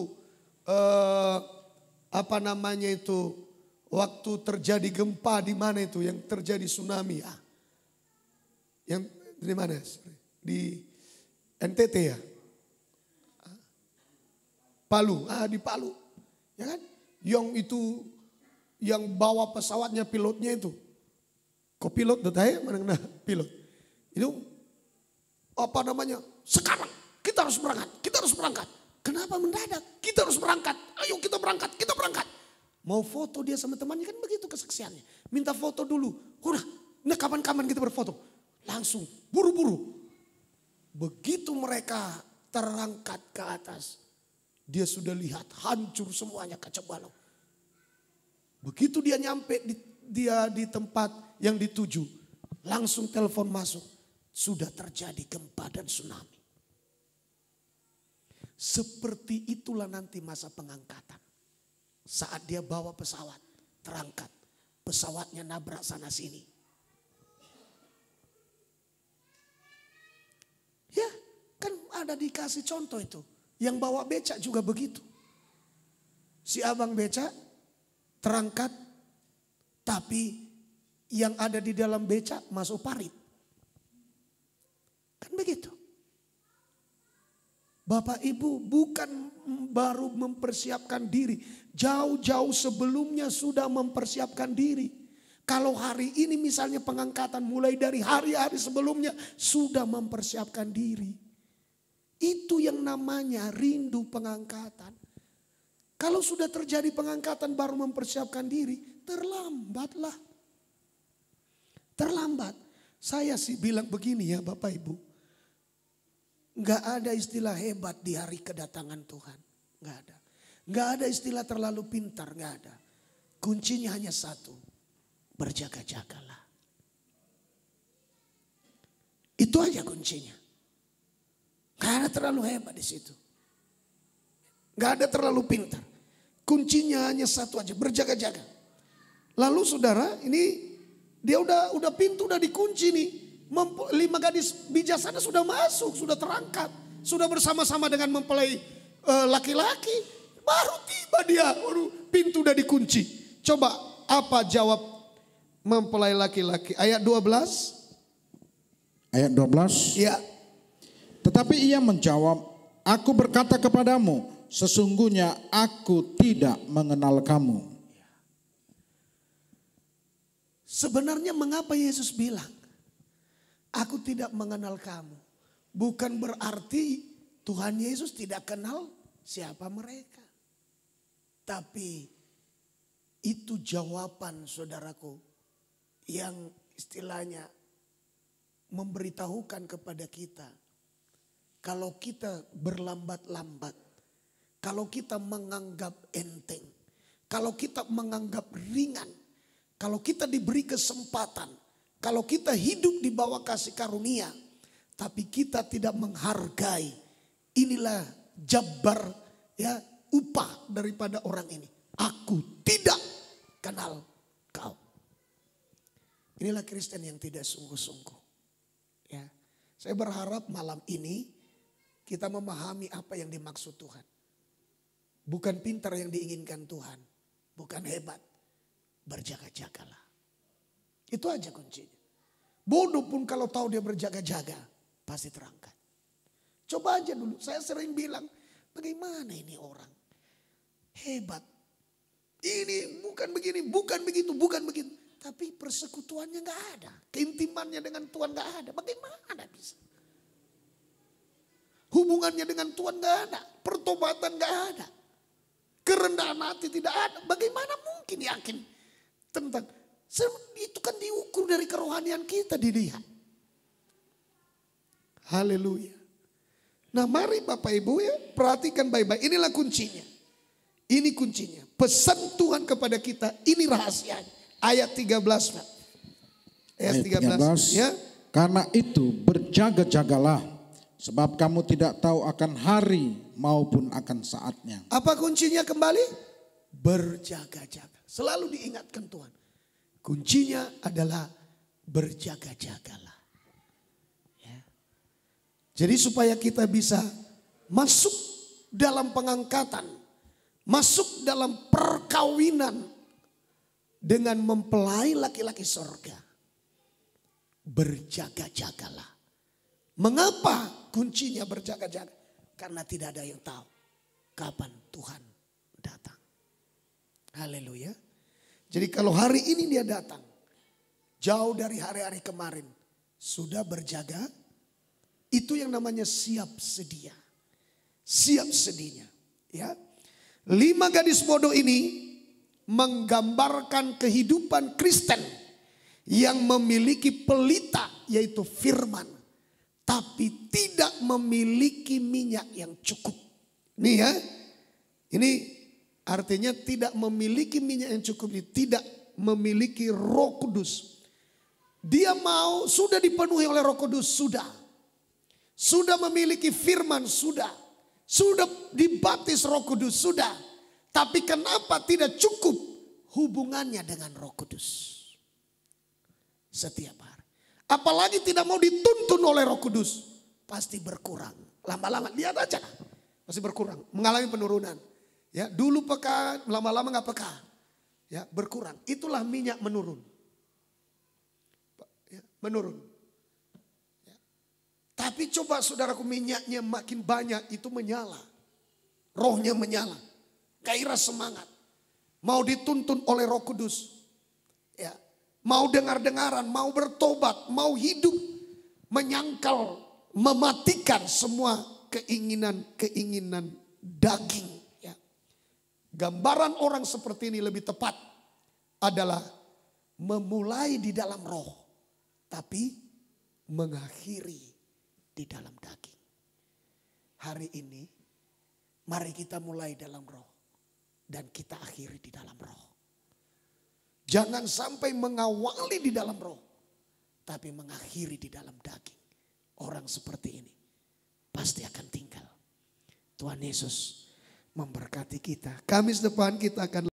Waktu terjadi gempa di mana itu. Yang terjadi tsunami ya. Yang di mana? Di NTT ya. Palu. Di Palu. Ya kan? Yang itu yang bawa pesawatnya pilotnya itu. Kopilot datanya mana pilot. Itu sekarang kita harus berangkat. Kenapa mendadak? Kita harus berangkat. Ayo kita berangkat. Mau foto dia sama temannya kan begitu kesaksiannya. Minta foto dulu. Udah, nah kapan-kapan kita berfoto. Langsung buru-buru. Begitu mereka terangkat ke atas. Dia sudah lihat hancur semuanya kaca balok. Begitu dia nyampe di tempat yang dituju. Langsung telepon masuk. Sudah terjadi gempa dan tsunami. Seperti itulah nanti masa pengangkatan. Saat dia bawa pesawat. Terangkat. Pesawatnya nabrak sana sini. Ya kan ada dikasih contoh itu. Yang bawa becak juga begitu. Si abang becak terangkat. Tapi yang ada di dalam becak masuk parit. Kan begitu. Bapak Ibu bukan baru mempersiapkan diri. Jauh-jauh sebelumnya sudah mempersiapkan diri. Kalau hari ini misalnya pengangkatan mulai dari hari-hari sebelumnya sudah mempersiapkan diri. Itu yang namanya rindu pengangkatan. Kalau sudah terjadi pengangkatan baru mempersiapkan diri, terlambatlah. Terlambat. Saya sih bilang begini ya Bapak Ibu. Enggak ada istilah hebat di hari kedatangan Tuhan. Enggak ada. Enggak ada istilah terlalu pintar, enggak ada. Kuncinya hanya satu. Berjaga-jagalah. Itu aja kuncinya. Enggak ada terlalu hebat di situ. Enggak ada terlalu pintar. Kuncinya hanya satu aja, berjaga-jaga. Lalu saudara, ini dia udah pintu udah dikunci nih. 5 gadis bijaksana sudah masuk, sudah terangkat. Sudah bersama-sama dengan mempelai laki-laki. Baru tiba dia, pintu udah dikunci. Coba apa jawab mempelai laki-laki? Ayat 12. Ayat 12. Ya. Tetapi ia menjawab, aku berkata kepadamu, sesungguhnya aku tidak mengenal kamu. Sebenarnya mengapa Yesus bilang, aku tidak mengenal kamu. Bukan berarti Tuhan Yesus tidak kenal siapa mereka. Tapi itu jawaban saudaraku yang istilahnya memberitahukan kepada kita. Kalau kita berlambat-lambat, kalau kita menganggap enteng, kalau kita menganggap ringan, kalau kita diberi kesempatan, kalau kita hidup di bawah kasih karunia, tapi kita tidak menghargai, inilah jabar ya upah daripada orang ini. Aku tidak kenal kau. Inilah Kristen yang tidak sungguh-sungguh. Ya, saya berharap malam ini kita memahami apa yang dimaksud Tuhan. Bukan pintar yang diinginkan Tuhan, bukan hebat. Berjaga-jagalah. Itu aja kuncinya. Bodoh pun kalau tahu dia berjaga-jaga, pasti terangkat. Coba aja dulu, saya sering bilang, bagaimana ini orang? Hebat. Ini bukan begini, bukan begitu, bukan begitu. Tapi persekutuannya gak ada. Keintimannya dengan Tuhan gak ada. Bagaimana bisa? Hubungannya dengan Tuhan gak ada. Pertobatan gak ada. Kerendahan hati tidak ada. Bagaimana mungkin yakin tentang itu kan diukur dari kerohanian kita dilihat. Haleluya. Nah mari Bapak Ibu ya perhatikan baik-baik. Inilah kuncinya. Ini kuncinya. Pesan Tuhan kepada kita ini rahasianya. Ayat 13 Pak. Ayat 13 ya. Karena itu berjaga-jagalah. Sebab kamu tidak tahu akan hari maupun akan saatnya. Apa kuncinya kembali? Berjaga-jaga. Selalu diingatkan Tuhan. Kuncinya adalah berjaga-jagalah. Ya. Jadi supaya kita bisa masuk dalam pengangkatan. Masuk dalam perkawinan dengan mempelai laki-laki sorga. Berjaga-jagalah. Mengapa kuncinya berjaga-jaga? Karena tidak ada yang tahu kapan Tuhan datang. Haleluya. Jadi kalau hari ini dia datang, jauh dari hari-hari kemarin, sudah berjaga, itu yang namanya siap sedia. Siap sedianya. Ya. 5 gadis bodoh ini menggambarkan kehidupan Kristen yang memiliki pelita yaitu firman. Tapi tidak memiliki minyak yang cukup. Nih ya, ini artinya tidak memiliki minyak yang cukup. Tidak memiliki Roh Kudus. Dia mau sudah dipenuhi oleh Roh Kudus, sudah. Sudah memiliki firman, sudah. Sudah dibaptis Roh Kudus, sudah. Tapi kenapa tidak cukup hubungannya dengan Roh Kudus? Setiap hari. Apalagi tidak mau dituntun oleh Roh Kudus. Pasti berkurang. Lama-lama lihat aja. Pasti berkurang. Mengalami penurunan. Ya, dulu peka, lama-lama gak peka. Ya, berkurang. Itulah minyak menurun. Ya, menurun. Ya. Tapi coba saudaraku minyaknya makin banyak itu menyala. Rohnya menyala. Gairah semangat. Mau dituntun oleh Roh Kudus. Ya. Mau dengar-dengaran, mau bertobat, mau hidup. Menyangkal, mematikan semua keinginan-keinginan daging. Ya. Gambaran orang seperti ini lebih tepat adalah memulai di dalam roh, tapi mengakhiri di dalam daging. Hari ini mari kita mulai dalam roh dan kita akhiri di dalam roh. Jangan sampai mengawali di dalam roh, tapi mengakhiri di dalam daging. Orang seperti ini pasti akan tinggal. Tuhan Yesus memberkati kita. Kamis depan kita akan